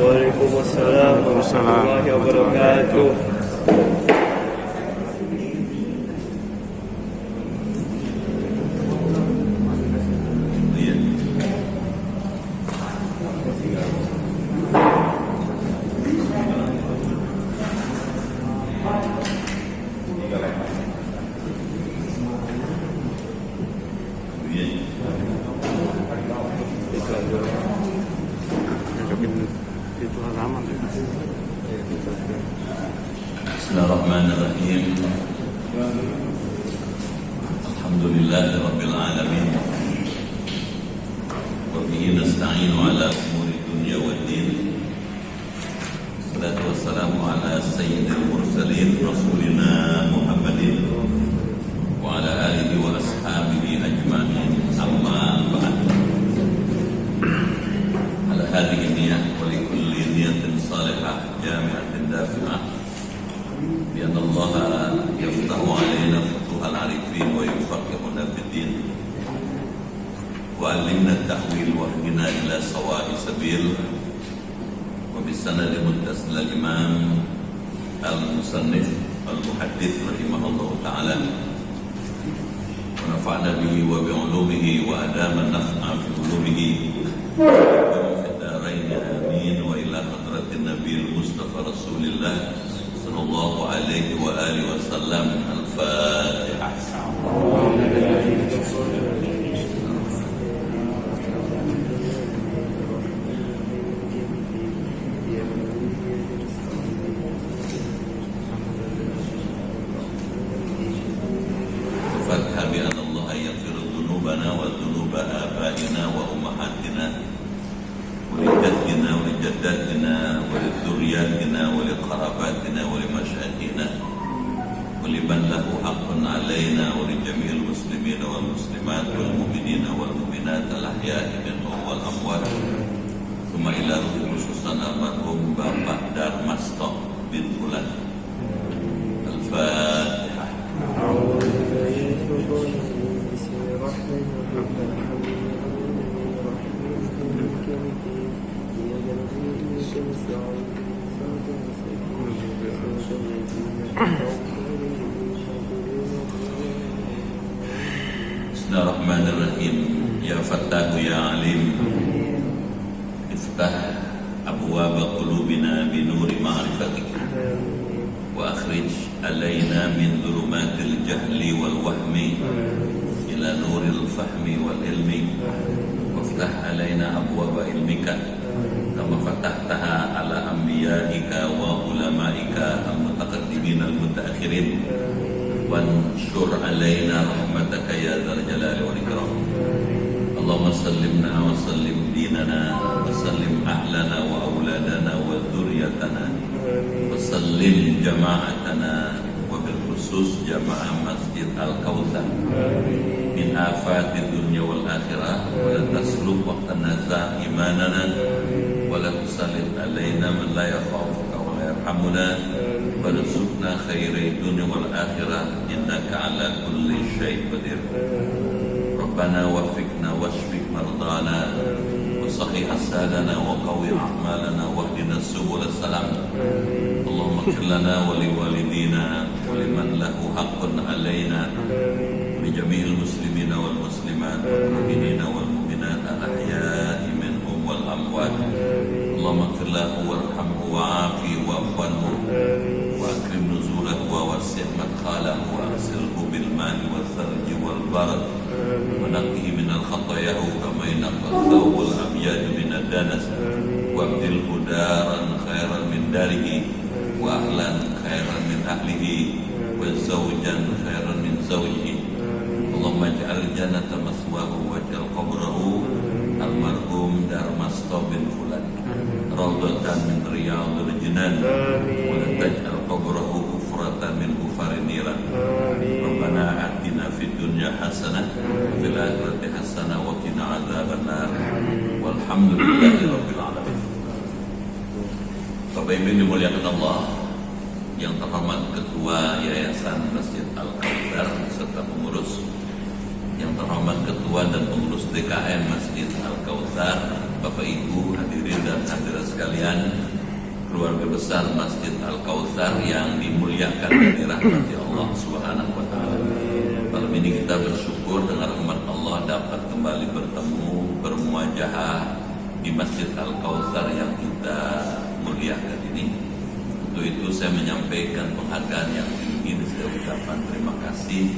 Waalaikumsalam warahmatullahi wabarakatuh. Bismillahirrahmanirrahim. Alhamdulillahirabbil alamin. Wa bihi nasta'inu ala umuri dunya waddin. Wassalatu wassalamu ala sayyidil mursalin rasulina Muhammadin wa ala alihi wa ashabihi ajma'in. Amma ba'd. Ala hadhihi niyyah wa li kulli niyyatin salihah jami'atin dafi'ah. بأن الله يفتح علينا فتوح العارفين ويفقهنا في الدين وعلمنا التحويل واهدنا إلى سواء السبيل وبالسند متصل الإمام المصنف المحدث رحمه الله تعالى ونفعنا به وبعلومه وأدام النفع في علومه في الدارين آمين. وإلى حضرة النبي المصطفى رسول الله صلى الله عليه وآله وسلم. الفاتحة. الفاتحة بأن الله يغفر ذنوبنا وذنوب آبائنا وأمهاتنا ولجدنا ولجداتنا ولذرياتنا ولقراباتنا ولمشايخنا ولمن له حق علينا ولجميع المسلمين والمسلمات والمؤمنين والمؤمنات الأحياء منهم والأموات. ثم إلى روح خصوصا المرحوم Bapak Darmasto bin Fulan. Al-Fatihah. Bismillahirrahmanirrahim. Ya Fattahu ya Alim, iftah abwaba qulubina binuri ma'rifatik wa akhrij alaina min dhulumatil jahli wal wahmi ila nuril fahmi wal ilmi waftah alaina abwaba ilmika kama fatahtaha ala anbiya'ika wa ulamaika al-mutaqaddimin al-mutaakhirin wanshur alaina rahmataka ya dzal jalali wal ikram. Allahumma sallimna wa sallim dinana wa sallim ahlana wa auladana wa dzurriyyatana wa sallim jama'atana wa bil khusus jama'ah Masjid Al-Kautsar min afatid dunya wal akhirah wa la tasluk waqtan nazah imanana wa la tusallit alaina man la yakhafuka wa la yarhamuna warzuqna khairai dunya wal akhirah innaka ala kulli syai'in qadir. Rabbana waffiqna washfi mardana wa sahih hasadana wa qawi a'malana wahdina subul salam. Allahumma ighfir lana wa li walidina wa liman lahu haqqun alaina li jami'il muslimina wal muslimat wal mu'minina wal mu'minat al ahya'i minhum wal amwat. Allahumma ighfir lahu warhamhu wa'afi wa'fu وأكرم نزوله ووسع مدخله وأغسله بالماء والثلج والبرد ونقه من الخطاياه كما ينقى الثوب الأبيض من الدنس وابدله دارا خيرا من داره وأهلا خيرا من أهله وزوجا خيرا من زوجه. اللهم اجعل الجنة مثواه واجعل قبره المرحوم Darmasto bin Fulan rawdatan min riyadil jinan wa la taj'al qabrahu hufratan min hufarin niran. Rabbana atina fid dunya hasanah wa fil akhirati hasanah wa qina adzabannar. Walhamdulillahi rabbil alamin. Bapak Ibu dimuliakan Allah, yang terhormat Ketua Yayasan Masjid Al-Kautsar serta pengurus, yang terhormat Ketua dan pengurus DKM Masjid Al-Kautsar, Bapak Ibu hadirin dan hadirat sekalian, keluarga besar Masjid Al-Kautsar yang dimuliakan dan dirahmati Allah Subhanahu wa taala. Malam ini kita bersyukur dengan rahmat Allah dapat kembali bertemu bermuajahah di Masjid Al-Kautsar yang kita muliakan ini. Untuk itu saya menyampaikan penghargaan yang tinggi dan saya ucapkan terima kasih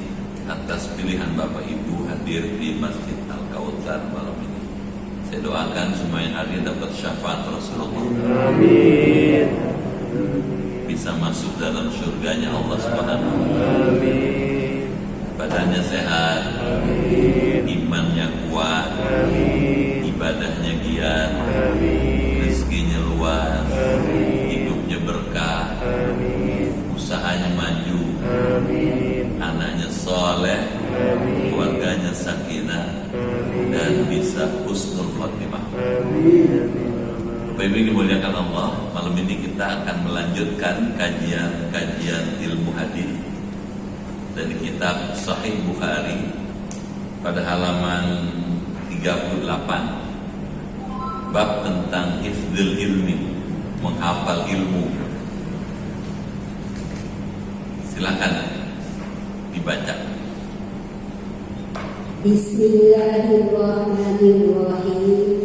atas pilihan Bapak Ibu hadir di Masjid Al-Kautsar malam ini. Saya doakan semua yang hadir dapat syafaat Rasulullah. Amin. Bisa masuk dalam surganya Allah Subhanahu wa taala. Amin. Badannya sehat, Amin. imannya kuat, Amin. ibadahnya giat, Amin. rezekinya luas, Amin. hidupnya berkah, Amin. usahanya maju, Amin. anaknya soleh, Amin. keluarganya sakinah, dan bisa husnul khotimah. Amin. Bapak Ibu dimuliakan Allah, malam ini kita akan melanjutkan kajian ilmu hadis dari kitab Sahih Bukhari pada halaman 38, bab tentang hifdzul ilmi, menghafal ilmu. Silakan dibaca. Bismillahirrahmanirrahim.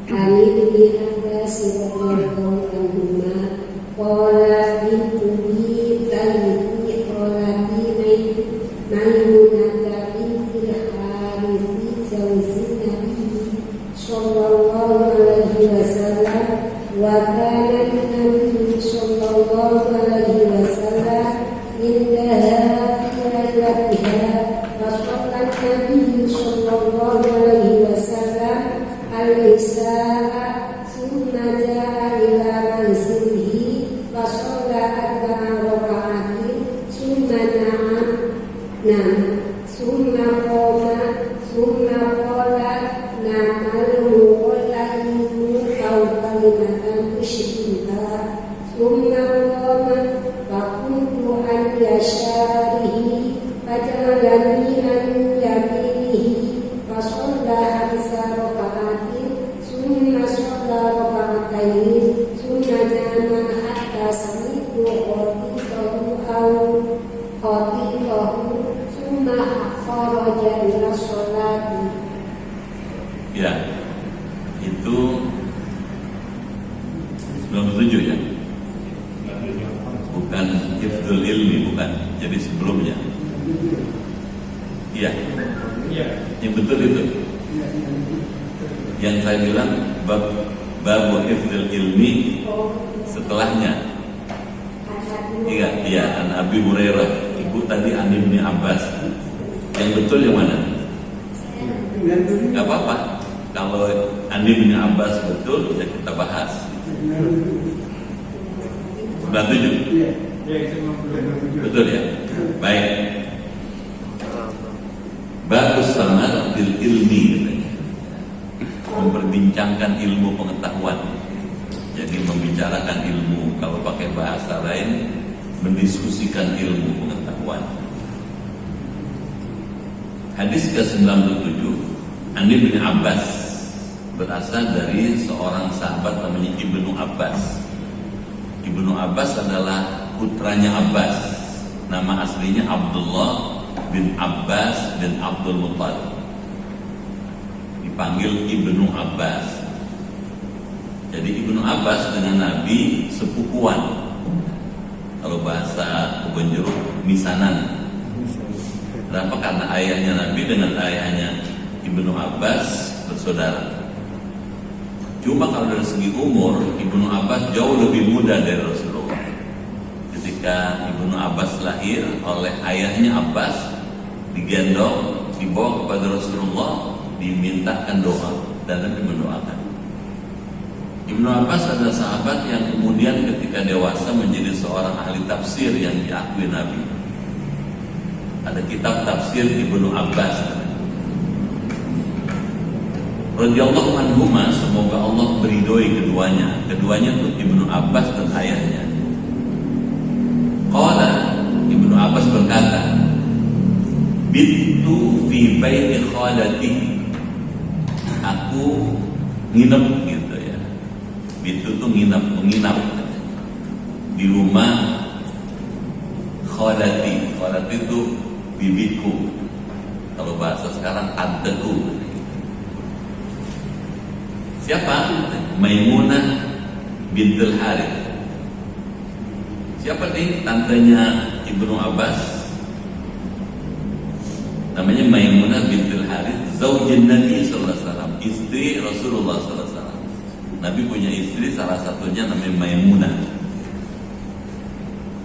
An Ibnu Abbas radhiyallahu anhuma qala bintu bi talqi qalati Maimunah binti Harith zawjin Nabi sallallahu alaihi wasallam wa kana Nabi sallallahu alaihi wasallam indaha fi lailatiha Nabi sallallahu alaihi wasallam al-isya'a summa ja'a ila manzilihi wa shalla arba'a raka'atin summa summa qala na'alu wallahi aw kalimatan musyrikah summa qama wa kuntu an yasharihi fajalani an yaminihi fasalla hamsa raka'atin summa shalla raka'atain summa nama hatta sami'tu qatifahu summa kharaja ila sholati. Ya, itu 97 ya. Bukan hifdzul ilmi, bukan. Jadi sebelumnya. Iya. Yang betul itu. Yang saya bilang bab hifdzul ilmi setelahnya. Iya, an Abi Hurairah. Ibu tadi an Ibnu Abbas. Yang betul yang mana? Gak apa-apa. Kalau an Ibnu Abbas betul, ya kita bahas. 97. Betul ya? Baik. Bagus samar bil ilmi, memperbincangkan ilmu pengetahuan. Jadi membicarakan ilmu, kalau pakai bahasa lain mendiskusikan ilmu pengetahuan. Hadis ke-97 an Ibnu Abbas, berasal dari seorang sahabat namanya Ibnu Abbas. Ibnu Abbas adalah putranya Abbas. Nama aslinya Abdullah bin Abbas bin Abdul Muttalib. Dipanggil Ibnu Abbas. Jadi Ibnu Abbas dengan Nabi sepupuan. Kalau bahasa kebun jeruk, misanan. Kenapa? Karena ayahnya Nabi dengan ayahnya Ibnu Abbas bersaudara. Cuma kalau dari segi umur, Ibnu Abbas jauh lebih muda dari Rasulullah. Ketika Ibnu Abbas lahir oleh ayahnya Abbas, digendong, dibawa kepada Rasulullah, dimintakan doa dan Nabi mendoakan. Ibnu Abbas adalah sahabat yang kemudian ketika dewasa menjadi seorang ahli tafsir yang diakui Nabi. Ada kitab tafsir Ibnu Abbas. Radhiyallahu anhuma, semoga Allah beridhoi keduanya. Keduanya itu Ibnu Abbas dan ayahnya. Qala, Ibnu Abbas berkata, "Bittu fi baiti khalati." Aku nginep gitu ya. Bitu tuh menginap di rumah kholati. Kholati itu bibiku. Kalau bahasa sekarang tanteku. Siapa? Maimunah bintul Harith. Siapa nih tantenya Ibnu Abbas? Namanya Maimunah bintul Harith, zaujin Nabi sallallahu alaihi wasallam, istri Rasulullah sallallahu alaihi wasallam. Nabi punya istri, salah satunya namanya Maimunah.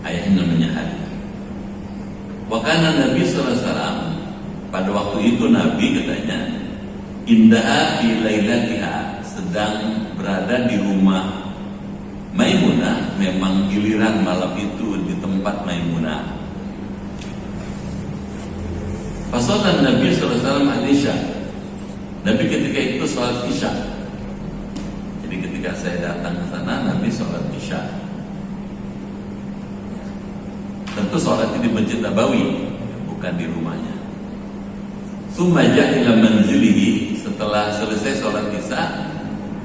Ayahnya namanya Harith. Wa kana Nabi sallallahu alaihi wasallam, pada waktu itu Nabi katanya indaha fi lailatiha, sedang berada di rumah Maimunah. Memang giliran malam itu di tempat Maimunah. Fasolan Nabi SAW al-Isya. Nabi ketika itu sholat Isya. Jadi ketika saya datang ke sana, Nabi sholat Isya. Tentu sholat di Masjid Nabawi, bukan di rumahnya. Summa ja'ila manzilihi, setelah selesai sholat Isya,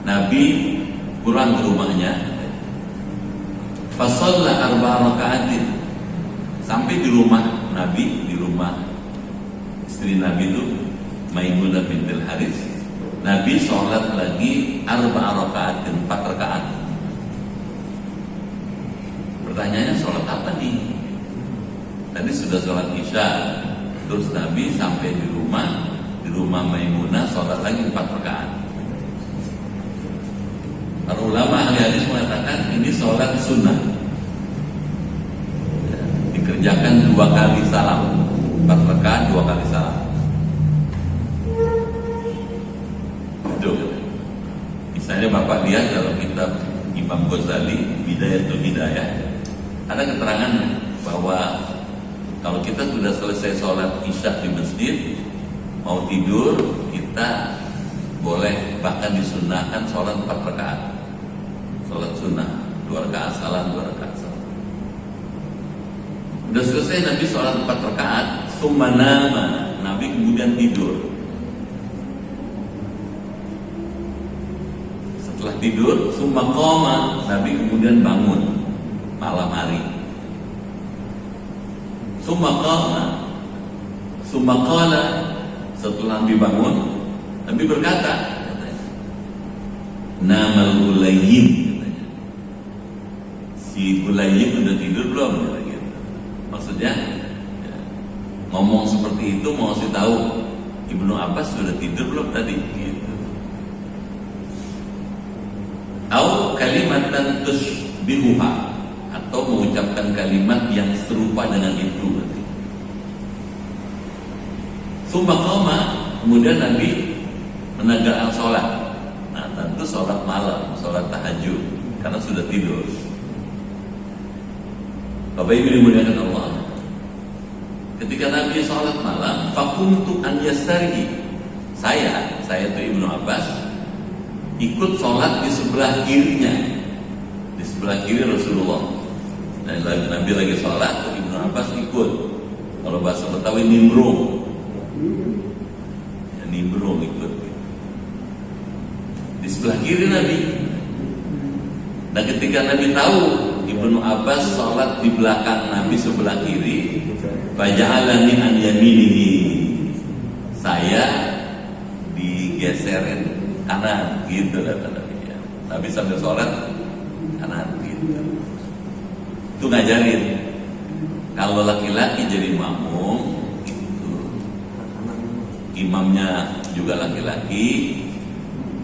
Nabi pulang ke rumahnya. Fasalla arba'a raka'atin, sampai di rumah Nabi, di rumah istri Nabi itu Maimunah bintul Harith, Nabi sholat lagi arba'a raka'atin, 4 rakaat. Pertanyaannya sholat apa nih? Tadi sudah sholat Isya, terus Nabi sampai di rumah Maimunah sholat lagi 4 rakaat. Para ulama ahli hadis mengatakan ini sholat sunnah, dikerjakan 2 kali salam, 4 rakaat 2 kali salam. Betul. Misalnya Bapak lihat dalam kitab Imam Ghazali Bidayatul Hidayah, ada keterangan bahwa kalau kita sudah selesai sholat Isya di masjid, mau tidur, kita boleh bahkan disunnahkan sholat 4 rakaat. Sholat sunnah 2 rakaat salam, 2 rakaat salam. Udah selesai Nabi sholat 4 rakaat, summa nama, Nabi kemudian tidur. Setelah tidur, summa qoma, Nabi kemudian bangun malam hari. Summa qama, summa qala, setelah Nabi bangun, Nabi berkata, namal Ulayyim, katanya. Si Ulayyim udah tidur belum? Gitu. Maksudnya ya, ngomong seperti itu mau kasih tahu Ibnu Abbas sudah tidur belum tadi? Gitu. Au kalimatan tushbihuha, atau mengucapkan kalimat yang serupa dengan itu. Summa qama, kemudian Nabi menegakkan sholat. Nah, tentu sholat malam, sholat tahajud, karena sudah tidur. Bapak Ibu dimuliakan Allah, ketika Nabi sholat malam, fakuntu an yasarihi, saya itu Ibnu Abbas, ikut sholat di sebelah kirinya, di sebelah kiri Rasulullah. Dan Nabi lagi sholat, Ibnu Abbas ikut. Kalau bahasa Betawi nimbrung, ya, nimbrung ikut. Di sebelah kiri Nabi. Dan ketika Nabi tahu Ibnu Abbas sholat di belakang Nabi sebelah kiri, faja'alani an yaminihi, saya digeserin kanan, gitu kata Nabi. Nabi sambil sholat kanan, gitu. Itu ngajarin kalau laki-laki jadi makmum, itu imamnya juga laki-laki,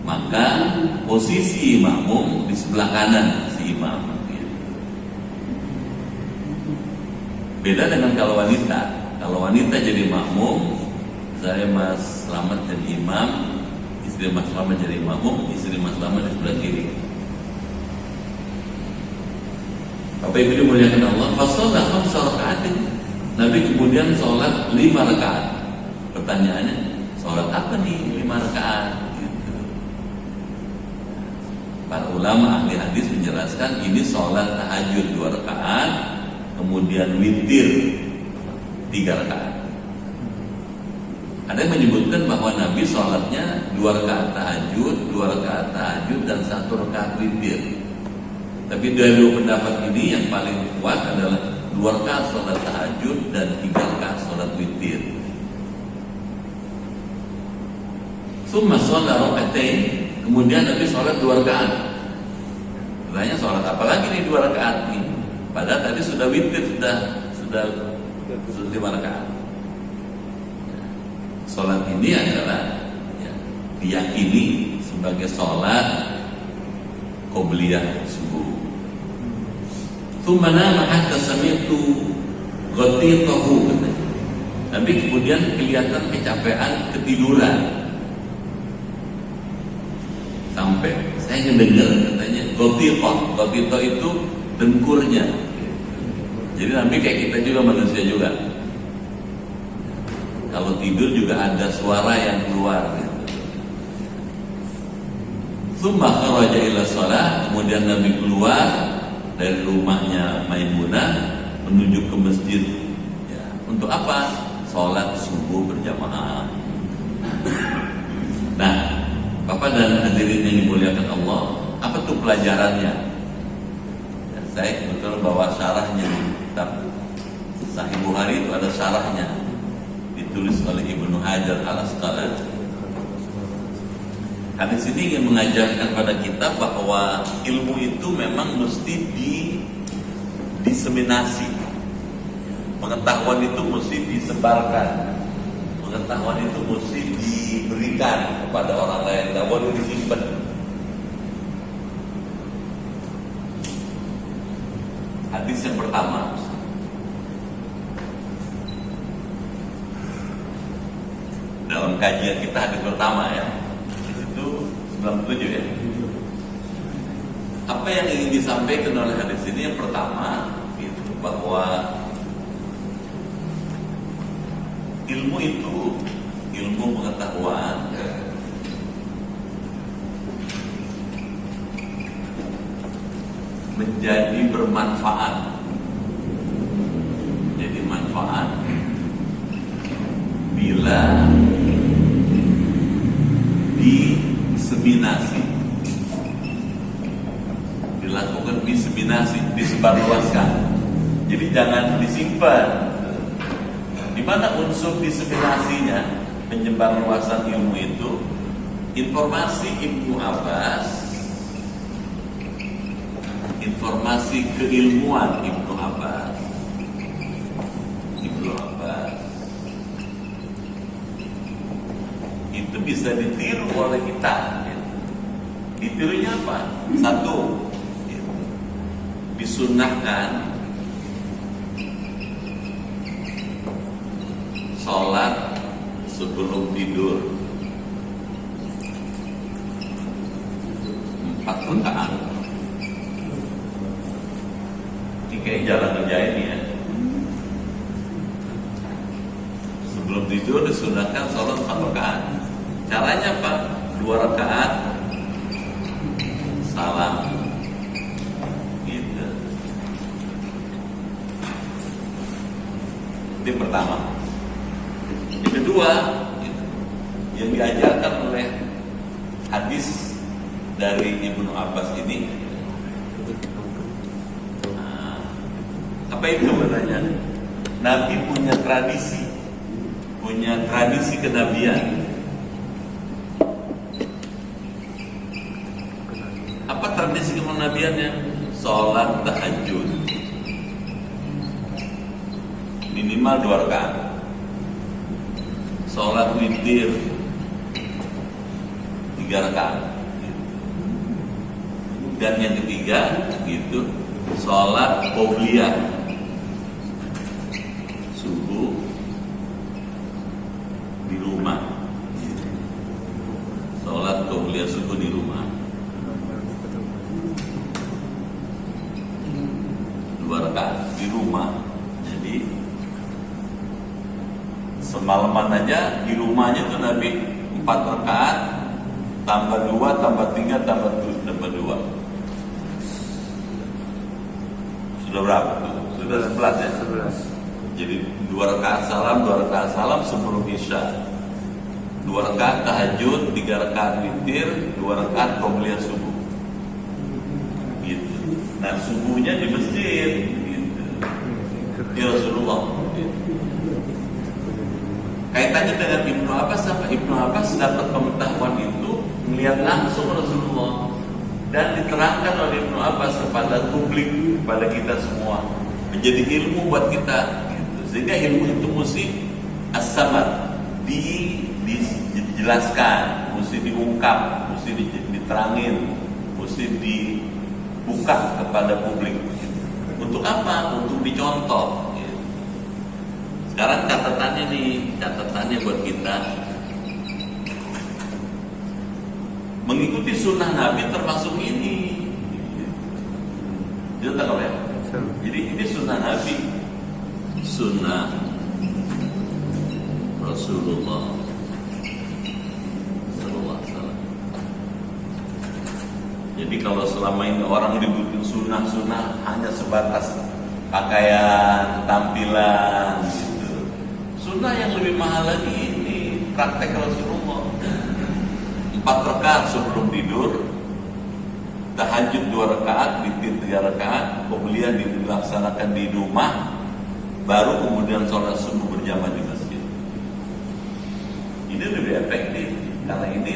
maka posisi makmum di sebelah kanan si imam. Beda dengan kalau wanita. Kalau wanita jadi makmum, saya Mas Slamet jadi imam, istri Mas Slamet jadi makmum, istri Mas Slamet di sebelah kiri. Bapak Ibu dimuliakan Allah, fasolah 5 rakaatin. Nabi kemudian sholat 5 rakaat. Pertanyaannya, sholat apa nih 5 rakaat? Gitu. Para ulama ahli hadis menjelaskan ini sholat tahajud 2 rakaat, kemudian witir 3 rakaat. Ada yang menyebutkan bahwa Nabi sholatnya 2 rakaat tahajud, 2 rakaat tahajud dan 1 rakaat witir. Tapi dari 2 pendapat ini yang paling kuat adalah 2 rakaat sholat tahajud dan 3 rakaat sholat witir. Summa sholat rakaatain, kemudian Nabi sholat 2 rakaat. Tanya sholat apa lagi nih 2 rakaat ini? Padahal tadi sudah witir, sudah 5 rakaat. Sholat ini adalah diyakini sebagai sholat qobliyah subuh. Tsumma nama hatta sami'tu ghatitahu. Tapi kemudian kelihatan kecapean, ketiduran. Sampai saya ngedengar katanya ghatita itu dengkurnya. Jadi Nabi kayak kita juga, manusia juga. Kalau tidur juga ada suara yang keluar. Tsumma kharaja ila shalah, kemudian Nabi keluar dari rumahnya Maimunah menuju ke masjid. Ya, untuk apa? Sholat subuh berjamaah. Nah, Bapak dan hadirin yang dimuliakan Allah, apa tuh pelajarannya? Ya, saya kebetulan bawa syarahnya di kitab Sahih Bukhari, itu ada syarahnya. Ditulis oleh Ibnu Hajar Al-Asqalani. Hadis ini ingin mengajarkan pada kita bahwa ilmu itu memang mesti diseminasi. Pengetahuan itu mesti disebarkan. Pengetahuan itu mesti diberikan kepada orang lain, tidak boleh disimpan. Hadis yang pertama, dalam kajian kita hadis pertama ya, itu 97 ya. Apa yang ingin disampaikan oleh hadis ini? Yang pertama itu bahwa ilmu itu, ilmu pengetahuan menjadi bermanfaat, jadi manfaat bila diseminasi, dilakukan diseminasi, disebarluaskan. Jadi jangan disimpan. Di mana unsur diseminasinya, penyebarluasan ilmu itu? Informasi Ibnu Abbas, informasi keilmuan Ibnu Abbas, itu bisa ditiru oleh kita. Ditirunya apa? Satu, disunnahkan sholat sebelum tidur 4 rakaat. Ini kayak jalan kerja ini ya. Sebelum tidur disunnahkan sholat 4 rakaat. Caranya apa? 2 rakaat salam. Gitu. Itu yang pertama. Yang kedua, yang diajarkan oleh hadis dari Ibnu Abbas ini, apa itu katanya? Nabi punya tradisi kenabian. Apa tradisi kenabiannya? Sholat tahajud minimal 2 rakaat. Sholat witir 3 rakaat. Dan yang ketiga gitu, sholat qobliyah subuh di rumah. Sholat qobliyah subuh di rumah 2 rakaat di rumah. Jadi semalaman aja di rumahnya tuh Nabi 4 rakaat tambah 2 tambah 3 tambah 2. Sudah berapa tuh? Sudah 11 ya? 11. Jadi 2 rakaat salam, 2 rakaat salam sebelum Isya. 2 rakaat tahajud, 3 rakaat witir, 2 rakaat qobliyah subuh. Gitu. Nah, subuhnya di masjid. Gitu. Ya Rasulullah. Gitu. Kaitannya dengan Ibnu Abbas, apa? Ibnu Abbas dapat pengetahuan itu melihat langsung Rasulullah dan diterangkan oleh Ibnu Abbas kepada publik, kepada kita semua, menjadi ilmu buat kita. Gitu. Sehingga ilmu itu mesti as-samad, dijelaskan, mesti diungkap, mesti diterangin, mesti dibuka kepada publik. Untuk apa? Untuk dicontoh. Sekarang catatannya buat kita, mengikuti sunnah Nabi termasuk ini. Kita tahu ya. Jadi ini sunnah Nabi, sunnah Rasulullah Sallallahu Alaihi Wasallam. Jadi kalau selama ini orang dibutuhin sunnah hanya sebatas pakaian, tampilan, gitu. Sunnah yang lebih mahal lagi ini praktek Rasulullah. 4 rakaat sebelum tidur, tahajud 2 rakaat, witir 3 rakaat, qobliyah dilaksanakan di rumah, baru kemudian sholat subuh berjamaah di masjid. Ini lebih efektif karena ini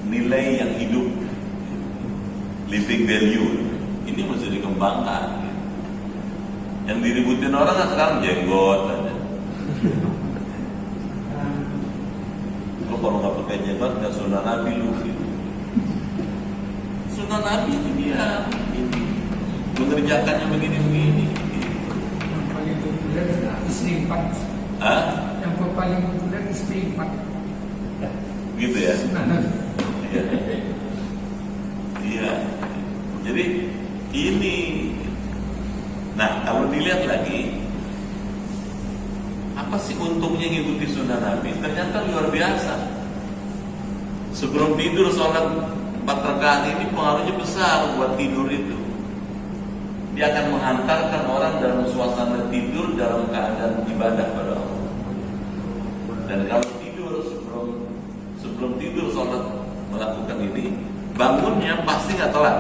nilai yang hidup, living value. Ini mesti dikembangkan. Yang diributin orang kan sekarang jenggot aja. Lu kalau nggak pakai jenggot nggak sunnah Nabi lu. Sunnah Nabi ini dia ini mengerjakannya begini-begini. Yang paling populer istri 4. Yang paling populer istri 4. Gitu ya. Iya. Iya. Jadi ini, nah kalau dilihat lagi, apa sih untungnya ngikuti sunnah Nabi? Ternyata luar biasa. Sebelum tidur sholat 4 rakaat ini pengaruhnya besar buat tidur itu. Dia akan menghantarkan orang dalam suasana tidur dalam keadaan ibadah pada Allah. Dan kalau tidur sebelum tidur sholat melakukan ini, bangunnya pasti nggak telat.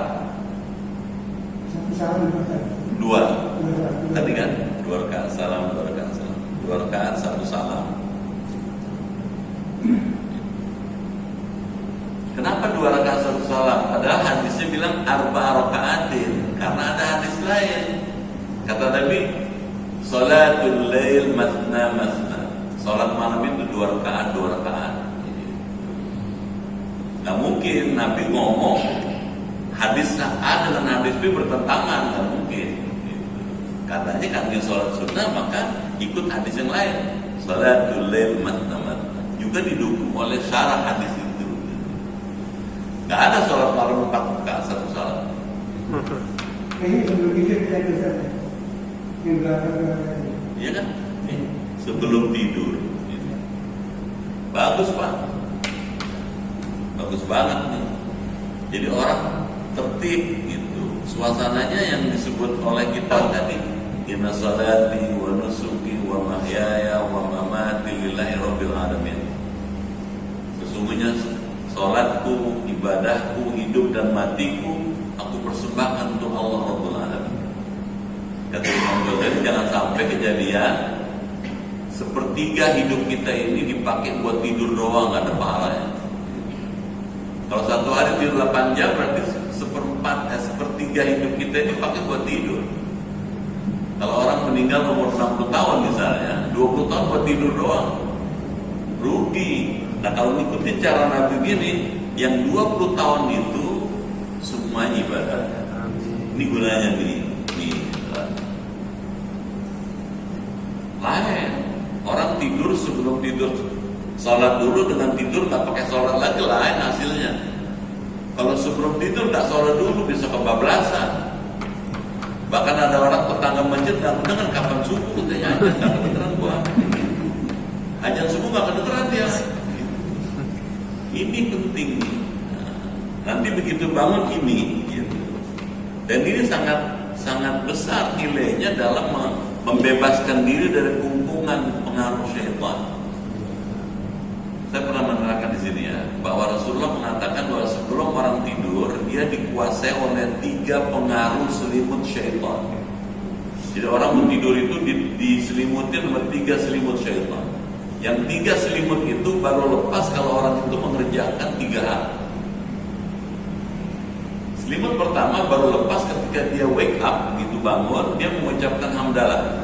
2 tadi kan 2 rakaat salam, 2 rakaat salam, 2 rakaat 1 salam. Kenapa 2 rakaat 1 salam? Padahal hadisnya bilang 4 rakaatin, karena ada hadis lain. Kata Nabi, sholatul lail masna masna. Sholat malam itu 2 rakaat 2 rakaat. Nggak mungkin Nabi ngomong hadis A dengan hadis B bertentangan, nggak mungkin. Katanya kan dia sholat sunnah maka ikut hadis yang lain. Sholatul lail masna masna juga didukung oleh syarah hadis itu. Nggak ada sholat malam 4 rakaat 1 salam. Ini sebelum tidur kita bisa yang belakang. Iya kan? Sebelum tidur. Bagus Pak. Bagus banget nih. Jadi orang tertib gitu. Suasananya yang disebut oleh kita tadi, inna salati wa nusuki wa mahyaya wa mamati lillahi rabbil alamin. Sesungguhnya salatku, ibadahku, hidup dan matiku aku persembahkan untuk Allah Rabbul Alamin. Kata Imam Ghazali, jangan sampai kejadian sepertiga hidup kita ini dipakai buat tidur doang, gak ada pahalanya. Kalau 1 hari tidur 8 jam berarti sepertiga hidup kita ini pakai buat tidur. Kalau orang meninggal umur 60 tahun misalnya, 20 tahun buat tidur doang, rugi. Nah kalau ngikutin cara Nabi gini, yang 20 tahun itu semua ibadah. Ini gunanya nih. Lain. Orang tidur sebelum tidur sholat dulu, dengan tidur nggak pakai sholat lagi, lain hasilnya. Kalau sebelum tidur nggak sholat dulu bisa kebablasan. Bahkan ada orang tetangga masjid nggak mendengar kapan subuh, katanya aja nggak kedengeran gua. Ajan subuh nggak kedengeran dia. Ini penting. Nanti begitu bangun ini, gitu. Dan ini sangat besar nilainya dalam membebaskan diri dari kungkungan pengaruh syaitan. Saya pernah menerangkan di sini ya, bahwa Rasulullah mengatakan bahwa sebelum orang tidur dia dikuasai oleh 3 pengaruh selimut syaitan. Jadi orang mau tidur itu diselimutin oleh 3 selimut syaitan. Yang 3 selimut itu baru lepas kalau orang itu mengerjakan 3 hal. Selimut pertama baru lepas ketika dia wake up, begitu bangun dia mengucapkan hamdalah,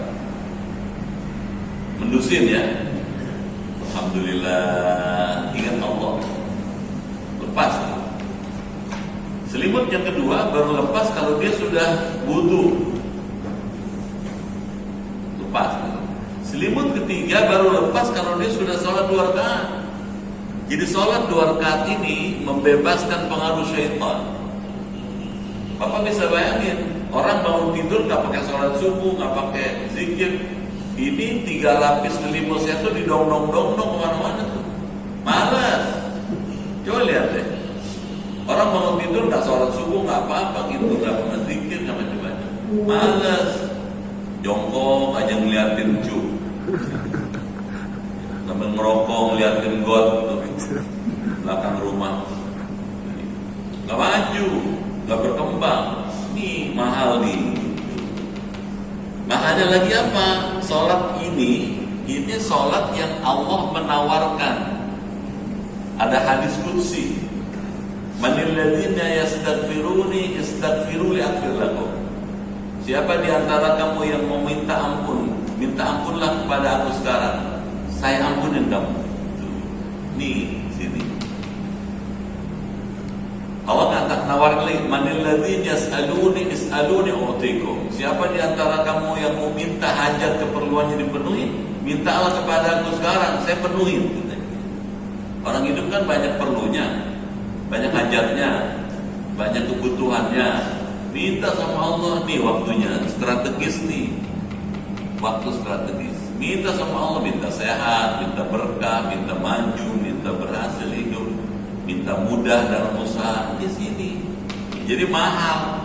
mendusin ya, alhamdulillah, ingat Allah, lepas. Selimut yang kedua baru lepas kalau dia sudah wudu, lepas. Selimut ketiga baru lepas kalau dia sudah sholat 2 rakaat. Jadi sholat 2 rakaat ini membebaskan pengaruh syaitan. Bapak bisa bayangin, orang bangun tidur nggak pakai sholat subuh, nggak pakai zikir. Ini 3 lapis selimutnya tuh didong-dong-dong kemana-mana tuh. Malas. Coba lihat deh. Orang bangun tidur nggak sholat subuh, nggak apa-apa gitu, nggak pernah zikir, nggak macam-macam. Malas. Jongkok aja ngeliatin cu. Sambil ngerokok ngeliatin got gitu. Belakang rumah. Nggak maju, nggak berkembang. Nih mahal nih. Makanya lagi apa? Sholat ini sholat yang Allah menawarkan. Ada hadis qudsi. Manil ladzina yastaghfiruni istaghfiru li aghfir lakum. Siapa di antara kamu yang mau minta ampun, minta ampunlah kepada aku sekarang. Saya ampunin kamu. Nih, sini. Allah nawarin lagi, manil ladzina yas'aluni is'aluni u'tikum. Siapa di antara kamu yang mau minta hajat keperluannya dipenuhi, mintalah kepada aku sekarang, saya penuhin. Orang hidup kan banyak perlunya, banyak hajatnya, banyak kebutuhannya. Minta sama Allah, nih waktunya strategis nih, waktu strategis. Minta sama Allah, minta sehat, minta berkah, minta maju, minta berhasil hidup, minta mudah dalam usaha. Di sini. Jadi mahal.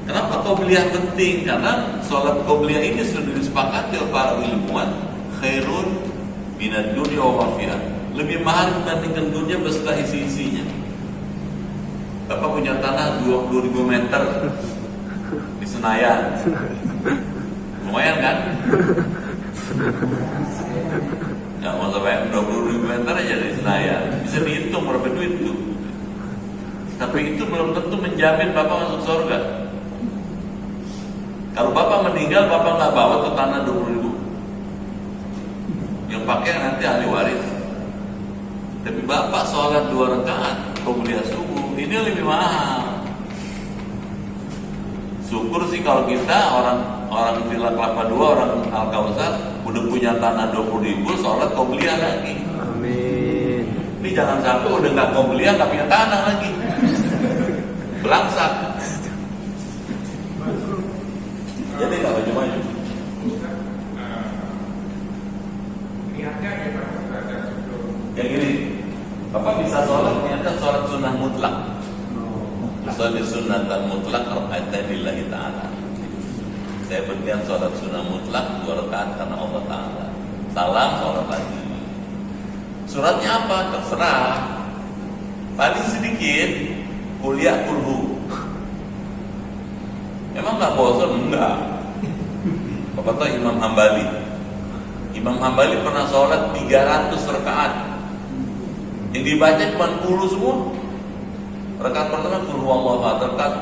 Kenapa qobliyah penting? Karena sholat qobliyah ini sudah disepakati oleh para ilmuwan, khairun minad dunya wa ma fiha. Lebih mahal dibandingkan dunia beserta isi-isinya. Bapak punya tanah 20.000 meter di Senayan. Lumayan kan? Nggak mau sampai 20.000 meter aja di Senayan. Bisa dihitung berapa duit itu. Tapi itu belum tentu menjamin Bapak masuk surga. Kalau Bapak meninggal, Bapak nggak bawa tuh tanah 20.000. Yang pakai nanti ahli waris. Tapi Bapak sholat 2 rakaat, qobliyah subuh, ini lebih mahal. Syukur sih kalau kita orang Villa Kelapa 2, orang Al-Kausar udah punya tanah 20.000, sholat qobliyah lagi. Amin. Ini jangan sampai udah nggak qobliyah, nggak punya tanah lagi. Belangsak. Jadi nggak maju-maju. Lihatnya ya Pak, Yang ini, Bapak bisa sholat, ternyata sholat sunnah mutlak. Sholat sunnah mutlak raka'atan lillahi ta'ala. Saya berdiam sholat sunnah mutlak 2 rakaat karena Allah Ta'ala. Salam, sholat lagi. Suratnya apa? Terserah. Paling sedikit, kuliah kulhu. Emang nggak bosan? Enggak. Bapak tahu Imam Hambali. Imam Hambali pernah sholat 300 rakaat. Yang dibaca cuma 10 semua. Rakaat pertama kulhu Allah, rakaat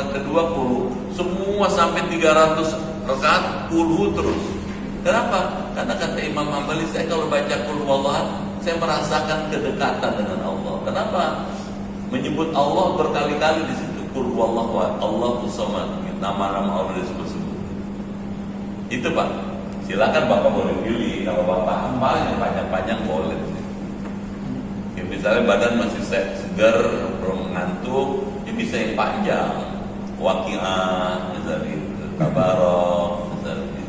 kedua kulhu. Semua sampai 300 rakaat kulhu terus. Kenapa? Karena kata Imam Hambali, saya kalau baca kulhu Allah, saya merasakan kedekatan dengan Allah. Kenapa? Menyebut Allah berkali-kali di situ. Kulhu Allah, Allahus Samad. Nama-nama Allah disebut-sebut. Itu Pak. Silakan Bapak boleh pilih. Kalau Bapak hafal yang panjang-panjang boleh. Ya, misalnya badan masih segar, belum ngantuk, ya bisa yang panjang. Waqiah, misalnya Tabarok, misalnya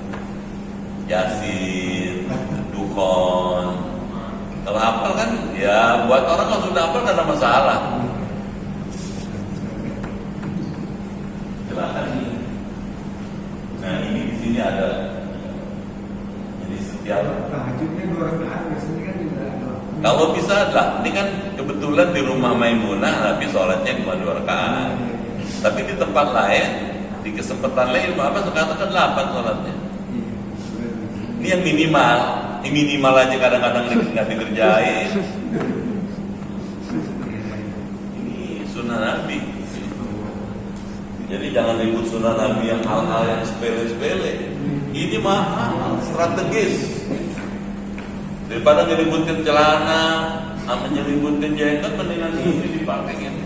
Yasin, Dukhon. Kalau hafal kan, ya buat orang kalau sudah hafal kan ada masalah. Silakan nih. Nah ini di sini ada. Jadi setiap tahajudnya 2 rakaat biasanya Kalau bisa lah, ini kan kebetulan di rumah Maimunah Nabi sholatnya cuma 2 rakaat. Tapi di tempat lain, di kesempatan lain Imam Abbas katakan 8 sholatnya. Ini yang minimal. Ini minimal aja kadang-kadang nggak dikerjain. Ini sunnah Nabi. Jadi jangan ribut sunnah Nabi yang hal-hal yang sepele-sepele. Ini mahal, strategis. Daripada ngeributin celana, sama ngeributin jenggot, mendingan ini dipakai gitu.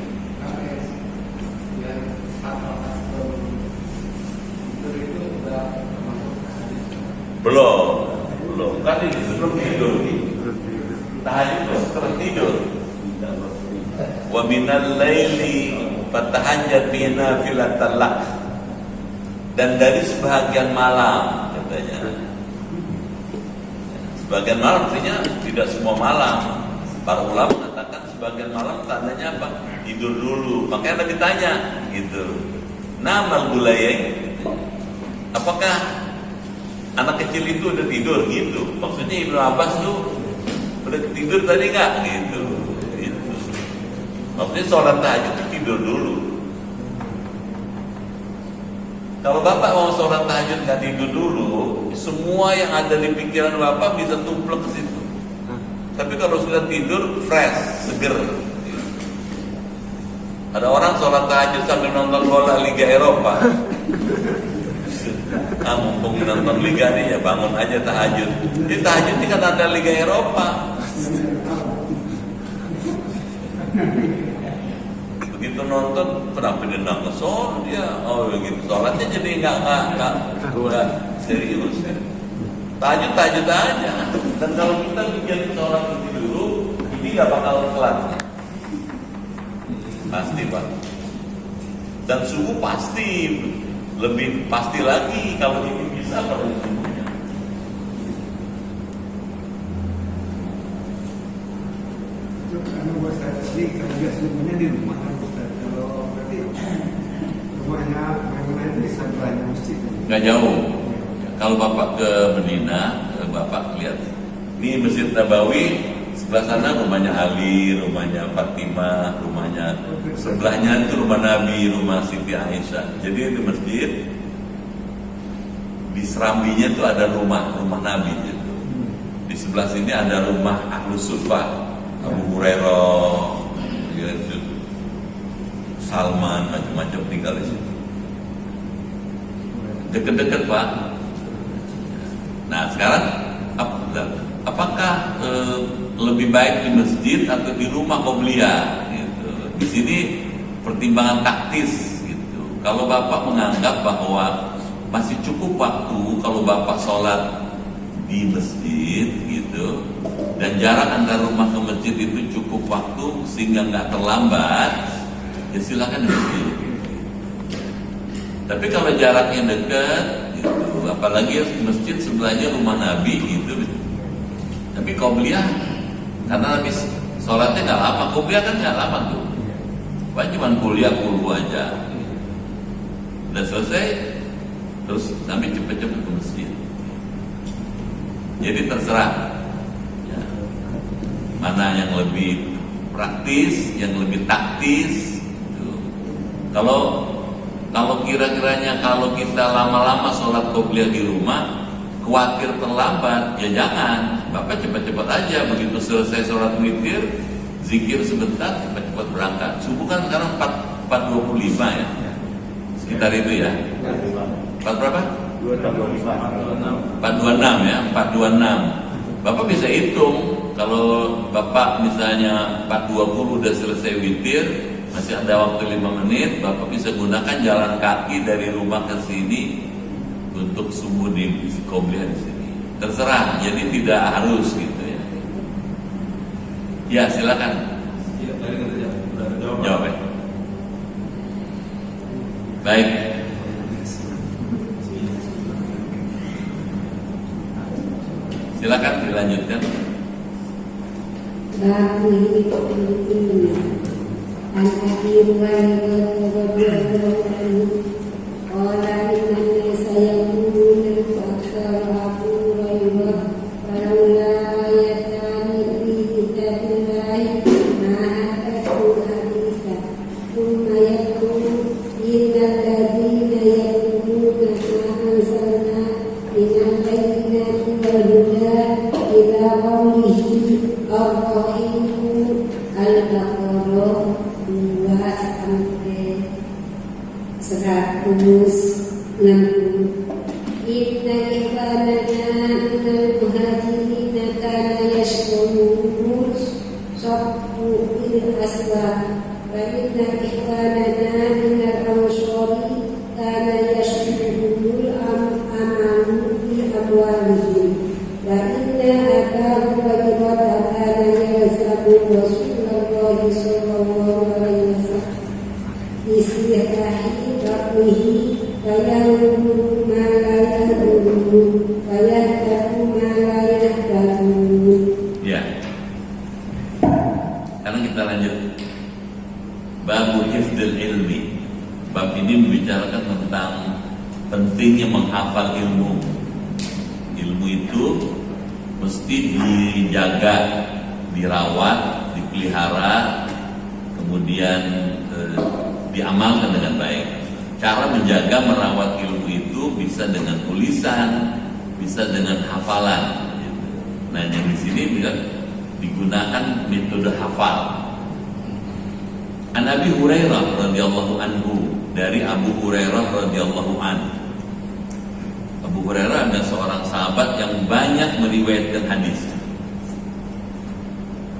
Belum. Kan ini sebelum tidur. Tahajud itu setelah tidur. Wa minal laili fatahajjat bihi nafilatan lak. Dan dari sebahagian malam katanya. Sebagian malam artinya tidak semua malam. Para ulama mengatakan sebagian malam tandanya apa? Tidur dulu. Makanya Nabi tanya gitu. Namal bulayeng. Apakah anak kecil itu udah tidur gitu? Maksudnya Ibnu Abbas tuh udah tidur tadi nggak gitu. Maksudnya sholat tahajud itu tidur dulu. Kalau bapak mau sholat tahajud nggak tidur dulu, semua yang ada di pikiran bapak bisa tumplek ke situ. Tapi kalau sudah tidur, fresh, seger. Ada orang sholat tahajud sambil nonton bola Liga Eropa. Mumpung nonton Liga nih ya bangun aja tahajud. Di tahajud ini kan ada Liga Eropa. Begitu nonton, kenapa dia nggak ngesol dia? Oh begitu, sholatnya jadi nggak serius. Ya. Tahajud aja. Dan kalau kita bikin sholat itu dulu, ini nggak bakal kelar. Pasti Pak. Dan subuh pasti lebih pasti lagi kalau ini bisa pada subuhnya. Itu karena buat saya sendiri kerja sebenarnya di rumah kan Ustaz. Kalau berarti rumahnya Maimunah itu di sebelahnya masjid. Nggak jauh. Kalau Bapak ke Medina, Bapak lihat. Ini Masjid Nabawi, sebelah sana rumahnya Ali, rumahnya Fatimah, rumahnya sebelahnya itu rumah Nabi, rumah Siti Aisyah. Jadi di masjid di serambinya itu ada rumah Nabi gitu. Di sebelah sini ada rumah Ahlus Suffah, Abu Hurairah, gitu. Salman, macam-macam tinggal di situ. Deket-deket Pak. Nah sekarang apakah lebih baik di masjid atau di rumah qobliyah gitu. Di sini pertimbangan taktis gitu. Kalau Bapak menganggap bahwa masih cukup waktu kalau Bapak sholat di masjid gitu, dan jarak antara rumah ke masjid itu cukup waktu sehingga nggak terlambat, ya silakan di masjid. Tapi kalau jaraknya dekat gitu, apalagi masjid sebelahnya rumah Nabi gitu. Tapi qobliyah karena Nabi sholatnya nggak lama, qobliyah kan nggak lama tuh. Pak cuma kuliah aja, udah selesai, terus Nabi cepet-cepet ke masjid. Jadi terserah ya, mana yang lebih praktis, yang lebih taktis. Gitu. Kalau kira-kiranya kalau kita lama-lama sholat qobliyah di rumah, khawatir terlambat, ya jangan. Bapak cepat-cepat aja, begitu selesai sholat witir, zikir sebentar, cepat-cepat berangkat. Subuh kan sekarang 4.25 ya, sekitar itu ya. 4 berapa? 426 ya, 426. Bapak bisa hitung, kalau Bapak misalnya 4.20 udah selesai witir, masih ada waktu 5 menit, Bapak bisa gunakan jalan kaki dari rumah ke sini untuk subuh di qobliyah di sini. Terserah, jadi tidak harus gitu ya. Ya silakan. Jawab ya. Baik. Silakan dilanjutkan. Babu ini pentingnya. An-Abi Hurairah radhiyallahu anhu qala inna nasa yaquluna fa Abu Hurairah falawla ayatan fi إن إخواننا من المهاجرين كان يشكرون صب الأسواق وإن إخواننا من الأنصار كان يشكرون الأمان بأموالهم وإن أبا هريرة كان يلزم رسول الله صلى الله عليه وسلم بسلاح بطنه فينظر ما لا ينظر ويهتف ما لا يهتفون. Ya. Sekarang kita lanjut. Babu hifdzil ilmi. Bab ini membicarakan tentang pentingnya menghafal ilmu. Ilmu itu mesti dijaga, dirawat, dipelihara, kemudian diamalkan dengan baik. Cara menjaga merawat ilmu itu bisa dengan tulisan, bisa dengan hafalan. Nah, yang di sini digunakan metode hafal. An Abi Hurairah radhiyallahu anhu, dari Abu Hurairah radhiyallahu anhu. Abu Hurairah adalah seorang sahabat yang banyak meriwayatkan hadis.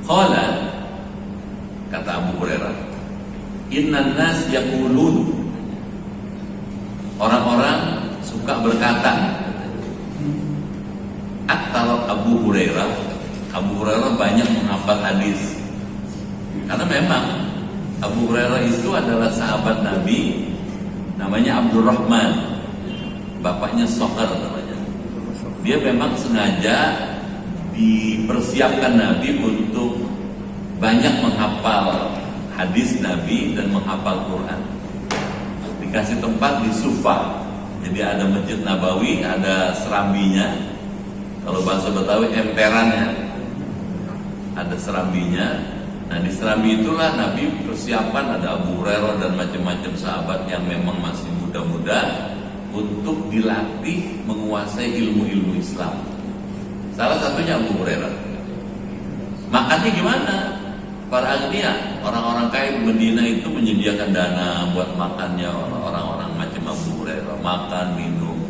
Qala, kata Abu Hurairah, innan nas yaqulun, orang-orang suka berkata. Aktal Abu Hurairah banyak menghafal hadis. Karena memang Abu Hurairah itu adalah sahabat Nabi, namanya Abdurrahman, bapaknya Sokhar namanya. Dia memang sengaja dipersiapkan Nabi untuk banyak menghafal hadis Nabi dan menghafal Quran. Dikasih tempat di Sufa. Jadi ada Masjid Nabawi, ada serambinya. Kalau bahasa Betawi emperannya, ada serambinya. Nah, di serambi itulah Nabi persiapan, ada Abu Hurairah dan macam-macam sahabat yang memang masih muda-muda untuk dilatih menguasai ilmu-ilmu Islam. Salah satunya Abu Hurairah. Makannya gimana? Para agnia, orang-orang kaya di Medina itu menyediakan dana buat makannya orang-orang macam Abu Hurairah, makan, minum.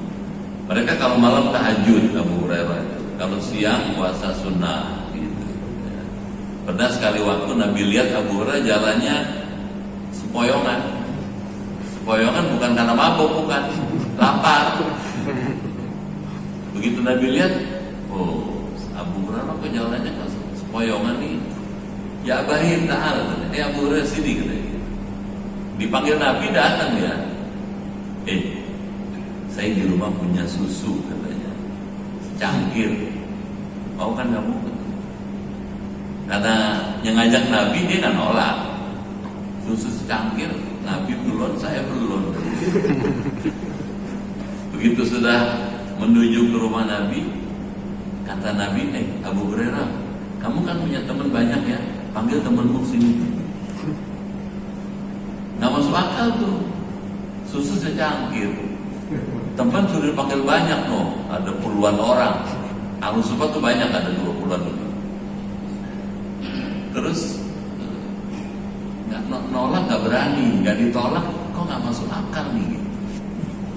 Mereka kalau malam tahajud Abu Hurairah itu, kalau siang puasa sunnah gitu. Pernah sekali waktu Nabi lihat Abu Hurairah jalannya sepoyongan. Sepoyongan bukan karena mabuk, bukan, lapar. Begitu Nabi lihat, oh Abu Hurairah kok jalannya sepoyongan nih. Ya Abahir ta'al, Abu Hurairah sini katanya. Dipanggil Nabi datang ya. Saya di rumah punya susu katanya, secangkir. Mau kan kamu? Karena yang ngajak Nabi dia nggak nolak. Susu secangkir, Nabi belum, saya belum. Begitu sudah menuju ke rumah Nabi, kata Nabi, Abu Hurairah, kamu kan punya teman banyak ya, panggil temanmu sini. Nggak masuk akal tuh, susu secangkir. Teman sudah dipanggil banyak loh, ada puluhan orang. Ahlu Sufa tuh banyak, ada 20-an lebih. Terus nggak nolak, nggak berani, nggak ditolak, kok nggak masuk akal nih?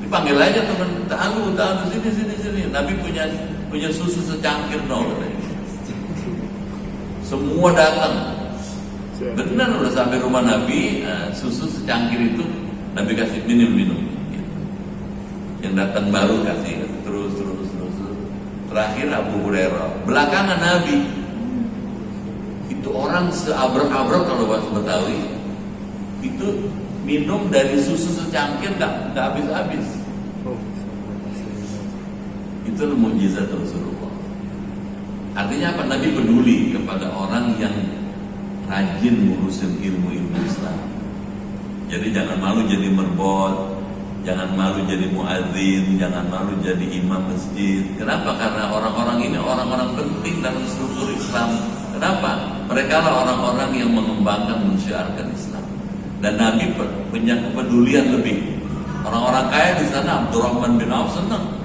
Dipanggil aja teman, tahu sini. Nabi punya susu secangkir nol. Semua datang. Benar udah sampai rumah Nabi, susu secangkir itu Nabi kasih minum. Yang datang baru kasih terus. Terakhir Abu Hurairah, belakangan Nabi. Itu orang seabrek-abrek kalau bahasa Betawi, itu minum dari susu secangkir nggak habis-habis. Itu mukjizat Rasulullah. Artinya apa? Nabi peduli kepada orang yang rajin ngurusin ilmu-ilmu Islam. Jadi jangan malu jadi merbot, jangan malu jadi muadzin, jangan malu jadi imam masjid. Kenapa? Karena orang-orang ini orang-orang penting dalam struktur Islam. Kenapa? Mereka lah orang-orang yang mengembangkan, mensyiarkan Islam. Dan Nabi punya kepedulian lebih. Orang-orang kaya di sana, Abdurrahman bin Auf senang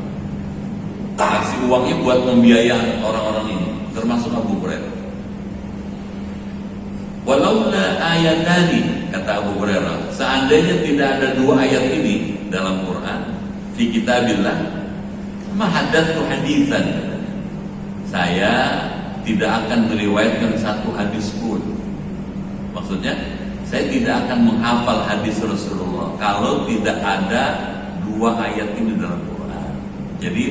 kasih uangnya buat membiayai orang-orang ini, termasuk Abu Hurairah. Walaula ayatani, kata Abu Hurairah, seandainya tidak ada dua ayat ini, dalam Quran, fi kitabillah, ma hadatsu hadisan. Saya tidak akan meriwayatkan satu hadis pun. Maksudnya, saya tidak akan menghafal hadis Rasulullah kalau tidak ada dua ayat ini dalam Quran. Jadi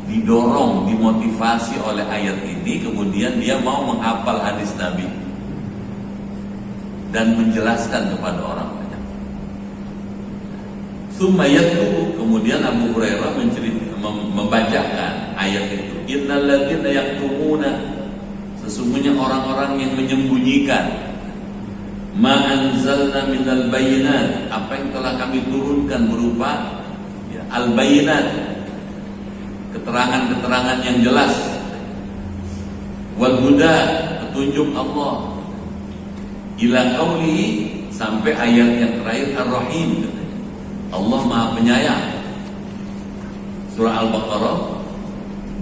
didorong, dimotivasi oleh ayat ini, kemudian dia mau menghafal hadis Nabi dan menjelaskan kepada orang banyak. Summa yatlu, kemudian Abu Hurairah membacakan ayat itu. Innal ladzina yaktumuna, sesungguhnya orang-orang yang menyembunyikan ma anzalna minal bayyinat, apa yang telah kami turunkan berupa al-bayyinat, keterangan-keterangan yang jelas, wal huda, petunjuk Allah, ila qaulihi, sampai ayat yang terakhir ar-rahim, Allah Maha Penyayang. Surah Al-Baqarah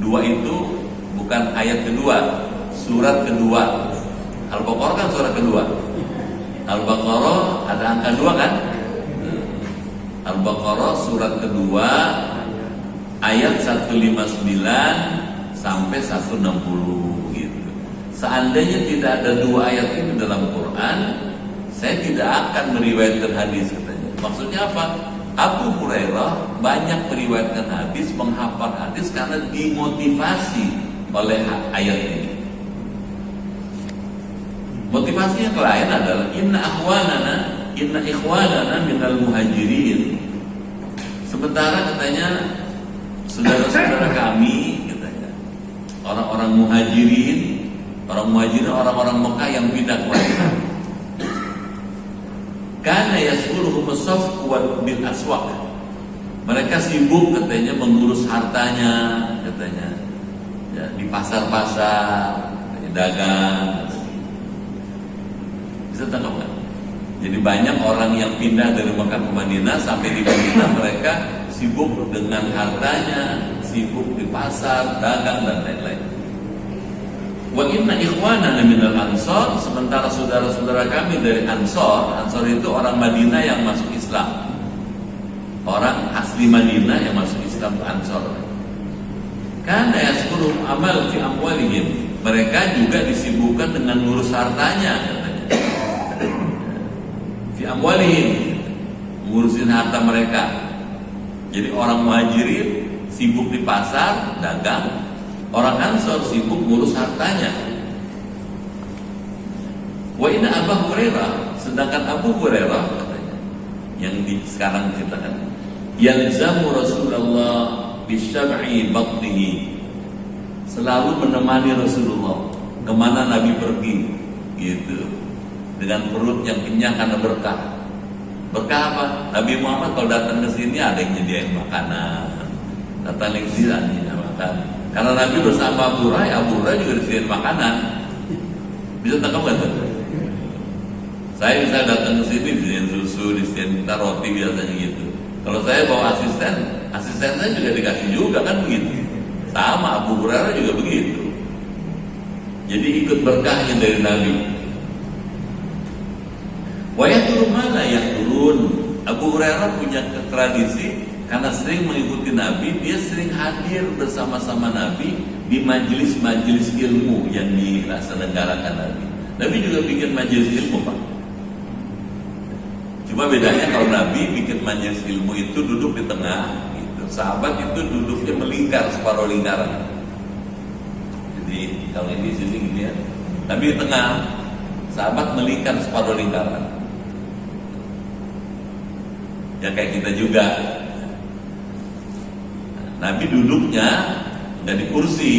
2 itu bukan ayat kedua, surat kedua. Al-Baqarah kan surat kedua. Al-Baqarah ada angka 2 kan? Al-Baqarah surat kedua ayat 159 sampai 160 gitu. Seandainya tidak ada 2 ayat ini dalam Quran, saya tidak akan meriwayatkan hadis katanya. Maksudnya apa? Abu Hurairah banyak meriwayatkan hadis, menghafal hadis karena dimotivasi oleh ayat ini. Motivasi yang lain adalah inna ikhwanana minal muhajirin. Sementara katanya saudara-saudara kami, katanya orang-orang muhajirin, orang-orang Mekah yang pindah ke Madinah, kana yasuluhum as-safq bil aswaq. Mereka sibuk katanya mengurus hartanya, katanya ya, di pasar-pasar, dagang. Bisa tangkap kan? Jadi banyak orang yang pindah dari Mekah ke Madinah, sampai di Madinah mereka sibuk dengan hartanya, sibuk di pasar, dagang dan lain-lain. Wa inna ikhwanana minal ansor, sementara saudara-saudara kami dari Ansor itu orang Madinah yang masuk Islam, orang asli Madinah yang masuk Islam ke Ansor. Karena yaskurum amal fi amwalihim, mereka juga disibukkan dengan ngurus hartanya, katanya. Fi amwalihim, ngurusin harta mereka. Jadi orang muhajirin sibuk di pasar, dagang. Orang Ansor sibuk ngurus hartanya. Wa inna Abu Hurairah, sedangkan Abu Hurairah katanya, yang sekarang ceritakan, yalzamu Rasulullah bisyab'i batnihi, selalu menemani Rasulullah kemana Nabi pergi, gitu, dengan perut yang kenyang karena berkah. Berkah apa? Nabi Muhammad kalau datang ke sini ada yang nyediain makanan, datang ke sini ada makan. Karena Nabi bersama Abu Hurairah juga disediain makanan. Bisa tangkap nggak tuh? Saya bisa datang ke sini disediain susu, disediain kita roti biasanya gitu. Kalau saya bawa asisten saya juga dikasih juga kan begitu. Sama Abu Hurairah juga begitu. Jadi ikut berkahnya dari Nabi. Wa yahduru mana yahdurun. Abu Hurairah punya tradisi, karena sering mengikuti Nabi, dia sering hadir bersama-sama Nabi di majelis-majelis ilmu yang diselenggarakan Nabi. Nabi juga bikin majelis ilmu, Pak. Cuma bedanya kalau Nabi bikin majelis ilmu itu duduk di tengah, gitu. Sahabat itu duduknya melingkar separuh lingkaran. Jadi kalau ini di sini gini ya, Nabi di tengah, sahabat melingkar separuh lingkaran. Ya kayak kita juga. Nabi duduknya nggak di kursi.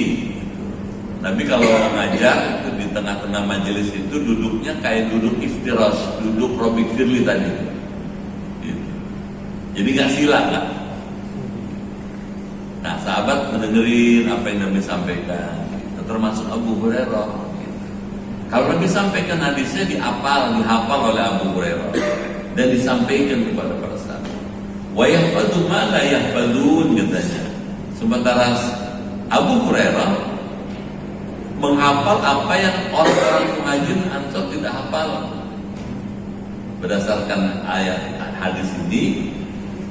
Nabi kalau ngajar itu di tengah-tengah majelis itu duduknya kayak duduk iftirash, duduk Robik Firly tadi. Gitu. Jadi nggak silang kan? Nah, sahabat mendengarin apa yang Nabi sampaikan, termasuk Abu Hurairah. Gitu. Kalau Nabi sampaikan hadisnya dihafal oleh Abu Hurairah dan disampaikan kepada para sahabat. Wa yahfadu ma la yahfadun, katanya. Sementara Abu Hurairah menghafal apa yang orang-orang muhajirin Ansor tidak hafal. Berdasarkan ayat hadis ini,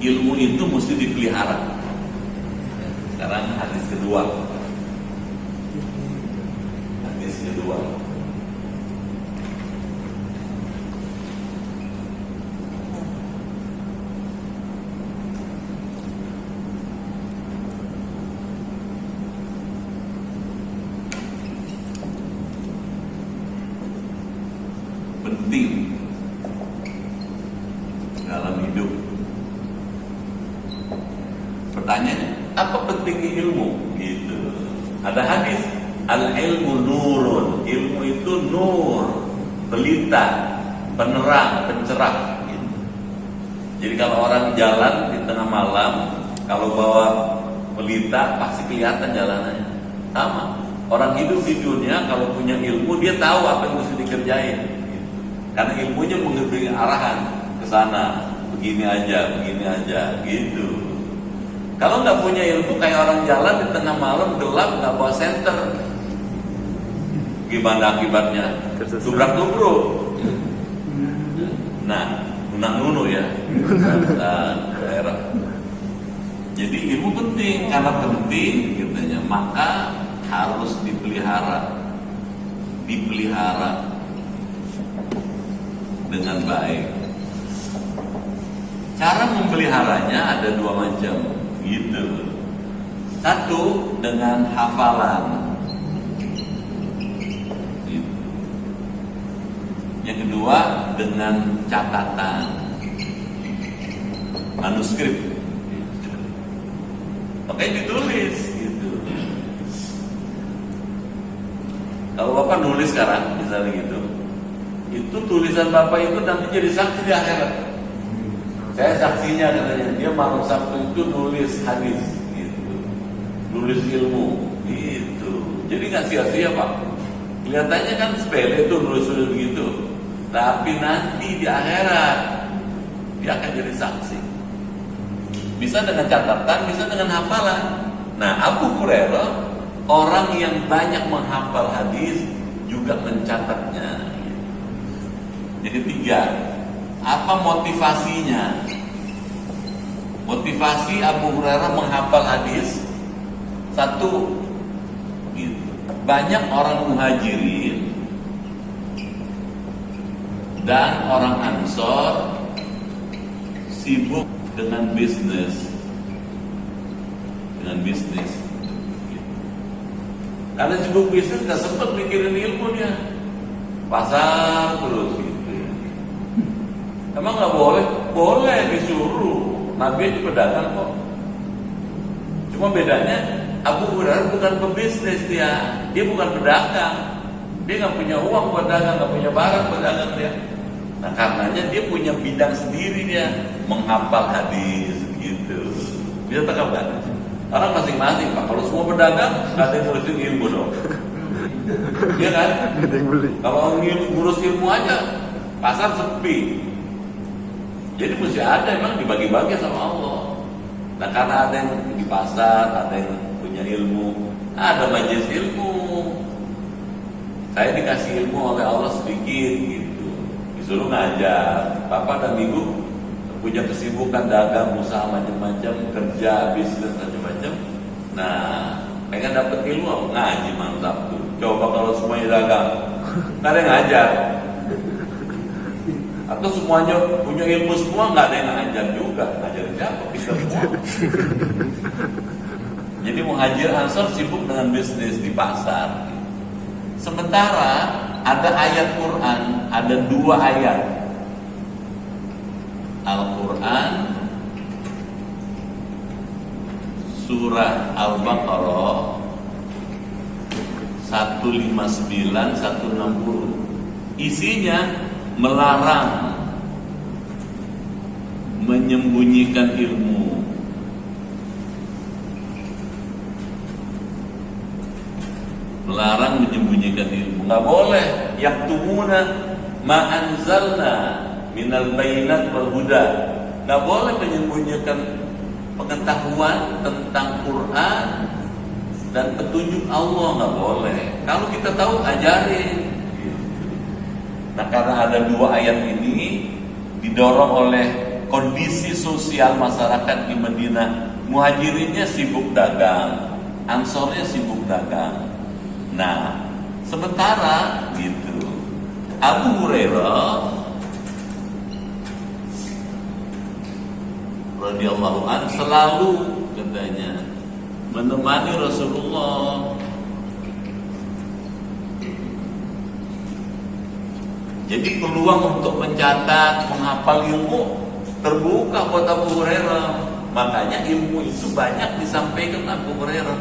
ilmu itu mesti dipelihara. Sekarang hadis kedua. Hadis kedua. Penting dalam hidup. Pertanyaannya, apa pentingnya ilmu? Gitu. Ada hadis, al-ilmu nurun. Ilmu itu nur, pelita, penerang, pencerah. Gitu. Jadi kalau orang jalan di tengah malam, kalau bawa pelita pasti kelihatan jalanannya. Sama. Orang hidup di dunia kalau punya ilmu, dia tahu apa yang mesti dikerjain. Gitu. Karena ilmunya memberi arahan ke sana, begini aja, gitu. Kalau nggak punya ilmu, kayak orang jalan di tengah malam gelap, nggak bawa senter, gimana akibatnya? Tubrak-tubruk. Nah, nunu ya. Daerah. Jadi ilmu penting, karena penting, katanya, maka harus dipelihara dengan baik. Cara memeliharanya ada dua macam, gitu. Satu dengan hafalan, gitu. Yang kedua dengan catatan, manuskrip. Makanya ditulis, gitu. Kalau Bapak nulis sekarang, misalnya gitu, itu tulisan Bapak itu nanti jadi saksi di akhirat. Saya saksinya, katanya, dia malam Sabtu itu nulis hadis, gitu, nulis ilmu, gitu. Jadi nggak sia-sia Pak. Kelihatannya kan sepele itu nulis begitu, tapi nanti di akhirat dia akan jadi saksi. Bisa dengan catatan, bisa dengan hafalan. Nah, Abu Hurairah orang yang banyak menghafal hadis juga mencatatnya. Jadi tiga. Apa motivasinya? Motivasi Abu Hurairah menghafal hadis, satu, gitu. Banyak orang muhajirin dan orang Ansor sibuk dengan bisnis, Karena sibuk bisnis nggak sempat mikirin ilmu dia, pasar terus. Emang nggak boleh? Boleh, disuruh. Nabi itu pedagang kok. Cuma bedanya Abu Hurairah bukan pebisnis dia bukan pedagang. Dia nggak punya uang buat dagang, nggak punya barang buat dagang dia. Nah karenanya dia punya bidang sendiri dia, menghafal hadis gitu. Bisa tangkap kan? Orang masing-masing Pak. Kalau semua pedagang, nggak ada yang ngurusin ilmu dong. Iya kan? Kalau ngurus ilmu aja, pasar sepi. Jadi mesti ada, emang dibagi-bagi sama Allah. Nah karena ada yang di pasar, ada yang punya ilmu, ada majelis ilmu. Saya dikasih ilmu oleh Allah sedikit gitu, disuruh ngajar. Bapak dan Ibu punya kesibukan dagang, usaha macam-macam, kerja, bisnis macam-macam. Nah pengen dapat ilmu, ngaji malam Sabtu. Coba kalau semuanya dagang, nggak ada yang ngajar. Atau semuanya punya ilmu semua, nggak ada yang ngajar juga. Ngajar siapa? Kita semua. Jadi muhajir Ansor sibuk dengan bisnis di pasar. Sementara ada ayat Quran, ada dua ayat Al-Quran, surah Al-Baqarah 159, 160. Isinya melarang menyembunyikan ilmu. Melarang menyembunyikan ilmu. Nggak boleh. Yaktumuna ma anzalna minal bayyinat wal huda. Nggak boleh menyembunyikan pengetahuan tentang Quran dan petunjuk Allah, nggak boleh. Kalau kita tahu, ajarin. Nah karena ada dua ayat ini didorong oleh kondisi sosial masyarakat di Madinah. Muhajirinnya sibuk dagang, Ansornya sibuk dagang. Nah, sementara gitu, Abu Hurairah radhiyallahu anhu selalu katanya menemani Rasulullah. Jadi peluang untuk mencatat, menghafal ilmu terbuka buat Abu Hurairah. Makanya ilmu itu banyak disampaikan Abu Hurairah,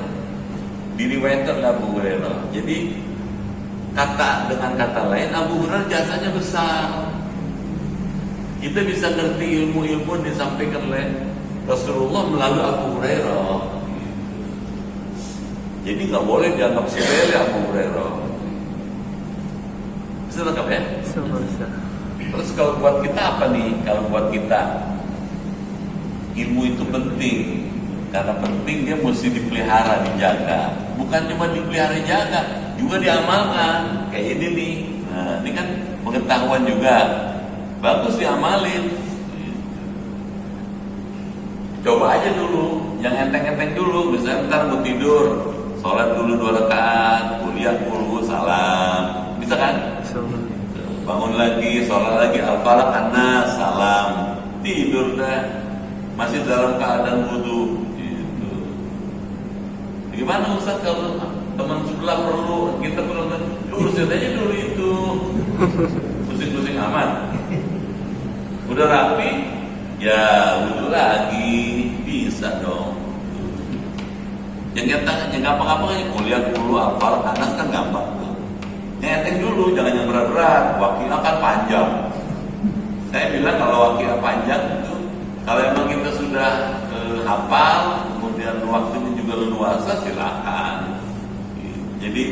diriwayatkan Abu Hurairah. Jadi dengan kata lain, Abu Hurairah jasanya besar. Kita bisa ngerti ilmu-ilmu yang disampaikan oleh Rasulullah melalui Abu Hurairah. Jadi nggak boleh dianggap sepele Abu Hurairah. Bisa lengkap ya? Terus kalau buat kita apa nih? Kalau buat kita, ilmu itu penting. Karena penting dia mesti dipelihara, dijaga. Bukan cuma dipelihara, jaga, juga diamalkan. Kayak ini nih. Nah, ini kan pengetahuan juga. Bagus diamalin. Coba aja dulu, yang enteng-enteng dulu. Misalnya ntar mau tidur, sholat dulu 2 rakaat, kuliah dulu, salam. Bisa kan? Bangun lagi, sholat lagi, al-falaq an-nas, salam. Tidur dah. Masih dalam keadaan wudu gitu. Gimana Ustaz kalau teman sebelah perlu, kita perlu urusin aja dulu itu. Pusing-pusing aman. Udah rapi, ya wudu lagi, bisa dong. Yang gampang-gampang aja, kuliah dulu, hafal, anas kan gampang tuh. Yang enteng dulu, jangan yang berat-berat. Waqiah kan panjang. Saya bilang kalau waqiah panjang itu, kalau emang kita sudah hafal, kemudian waktunya juga leluasa, silakan. Jadi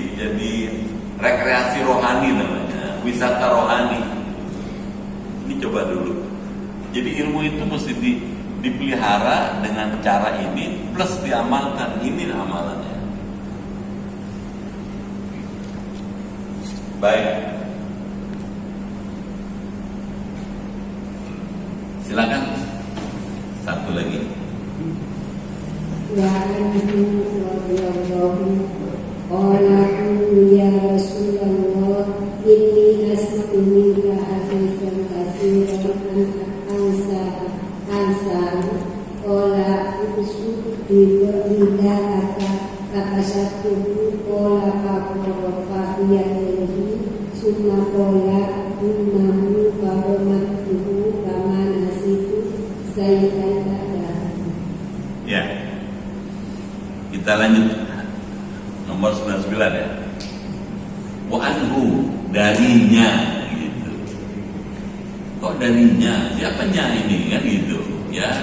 rekreasi rohani namanya, wisata rohani. Ini coba dulu. Jadi ilmu itu mesti dipelihara dengan cara ini, plus diamalkan. Ini amalannya. Baik. Silakan. Satu lagi. Wa anhu radhiyallahu qala ya Rasulullah inni asma'u minka hadisan katsiran ansa qala usuk bila kata satu qala fa'iyatihi summa qala innahu qaromatuhu kama nasitu sayyidan. Ya, kita lanjut nomor 99 ya. Wa anhu, darinya gitu. Kok darinya? Siapanya ini kan gitu ya.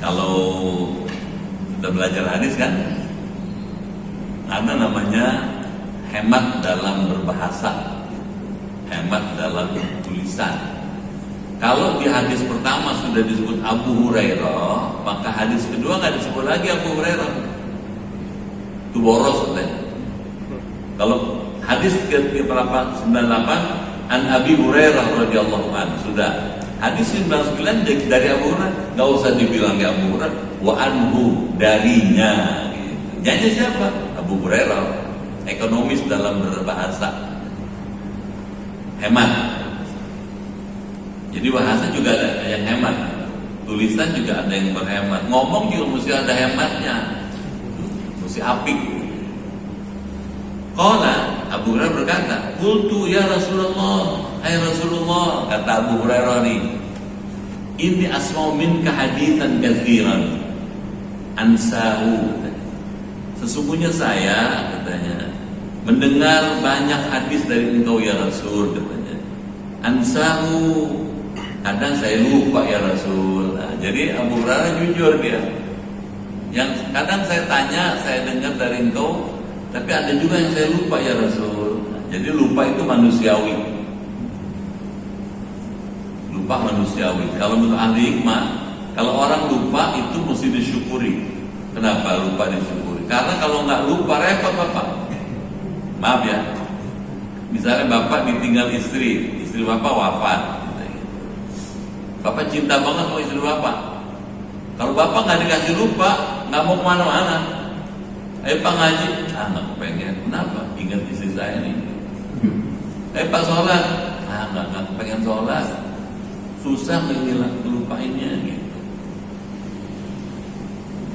Kalau kita belajar hadis kan ada namanya hemat dalam berbahasa, hemat dalam tulisan. Kalau di hadis pertama sudah disebut Abu Hurairah, maka hadis kedua nggak disebut lagi Abu Hurairah. Itu boros katanya. Kalau hadis ke-98 An Abi Hurairah radhiyallahu anhu sudah. Hadis 99 dari Abu Hurairah, nggak usah dibilang ya Abu Hurairah. Wa anhu, darinya. Gitu. Jadi siapa? Abu Hurairah. Ekonomis dalam berbahasa. Hemat. Jadi bahasa juga ada yang hemat, tulisan juga ada yang berhemat, ngomong juga mesti ada hematnya, mesti apik. Qala, Abu Hurairah berkata, qultu ya Rasulullah, hai Rasulullah, kata Abu Hurairah nih, inni asma'u minka haditsan katsiran ansahu. Sesungguhnya saya, katanya, mendengar banyak hadis dari engkau ya Rasul, katanya. Ansahu, kadang saya lupa ya Rasul. Nah, jadi Abu Hurairah jujur dia. Yang kadang saya tanya, saya dengar dari engkau, tapi ada juga yang saya lupa ya Rasul. Nah, jadi lupa itu manusiawi. Lupa manusiawi. Kalau menurut ahli hikmah, kalau orang lupa itu mesti disyukuri. Kenapa lupa disyukuri? Karena kalau nggak lupa repot Bapak. Maaf ya. Misalnya Bapak ditinggal istri Bapak wafat. Bapak cinta banget sama istri bapak. Kalau bapak nggak dikasih lupa, nggak mau kemana-mana. Ayo Pak ngaji, nggak pengen. Kenapa? Ingat istri saya nih. Ayo Pak sholat, nggak pengen sholat. Susah ngelupainnya gitu.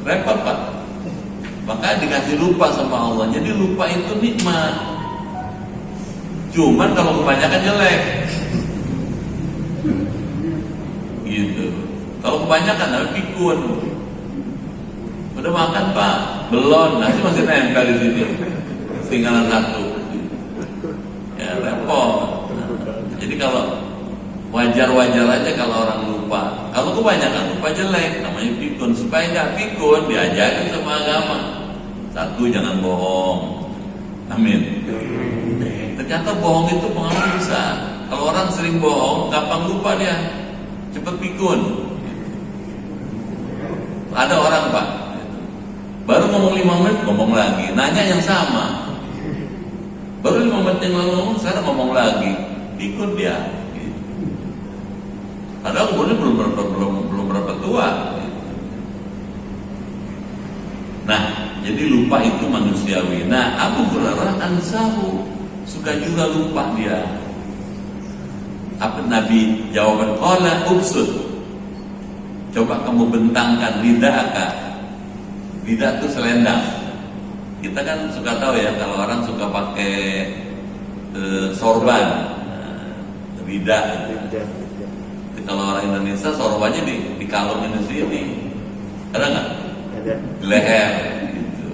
Repot Pak. Maka dikasih lupa sama Allah. Jadi lupa itu nikmat. Cuman kalau kebanyakan jelek. Gitu. Kalau kebanyakan harus pikun. Udah makan Pak? Belum, nasi masih nempel di sini. Tinggalan satu. Ya repot. Jadi kalau wajar-wajar aja kalau orang lupa. Kalau kebanyakan lupa jelek, namanya pikun. Supaya nggak pikun, diajarin sama agama. Satu, jangan bohong. Amin. Ternyata bohong itu pengaruh besar. Kalau orang sering bohong, gampang lupa dia, cepet pikun. Ada orang Pak, baru ngomong 5 menit ngomong lagi, nanya yang sama. Baru 5 menit yang lalu ngomong, sekarang ngomong lagi, pikun dia. Padahal umurnya belum berapa tua. Nah, jadi lupa itu manusiawi. Nah, Abu Hurairah ansahu, suka juga lupa dia. Apa Nabi jawaban? Qala ubsud. Coba kamu bentangkan rida'aka. Ridak itu selendang. Kita kan suka tahu ya, kalau orang suka pakai sorban, ridak. Kalau orang Indonesia sorbannya dikalungin di sini, ada nggak? Ada. Di leher. Gitu.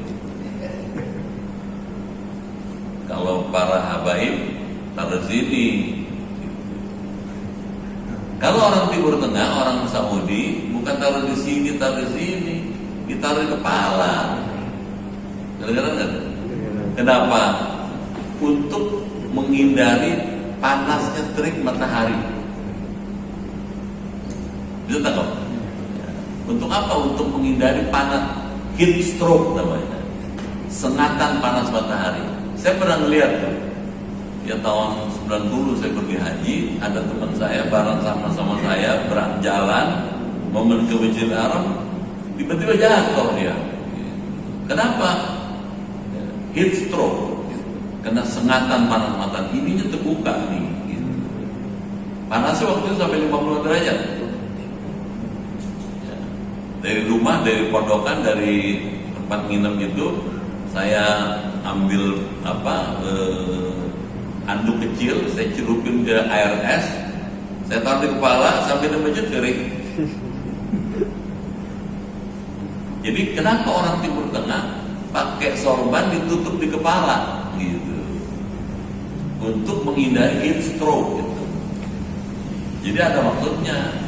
Kalau para habaib taruh sini. Kalau orang Timur Tengah, orang Saudi, bukan taruh di sini, taruh di sini, ditaruh di kepala. Gara-gara kenapa? Untuk menghindari panasnya terik matahari. Bisa tangkap? Untuk apa? Untuk menghindari panas, heat stroke namanya, sengatan panas matahari. Saya pernah melihat tuh, ya tahun 90 saya pergi haji, ada teman saya bareng sama saya berjalan mau menuju ke Masjidil Haram, tiba-tiba jatuh dia. Kenapa? Heat stroke, karena sengatan panas matahari, ininya terbuka nih. Panasnya waktu itu sampai 50 derajat. Dari rumah, dari pondokan, dari tempat nginep itu, saya ambil anduk kecil, saya celupin ke air es, saya taruh di kepala sampai di masjid kering. Jadi kenapa orang Timur Tengah pakai sorban ditutup di kepala, gitu, untuk menghindari heat stroke, gitu. Jadi ada maksudnya.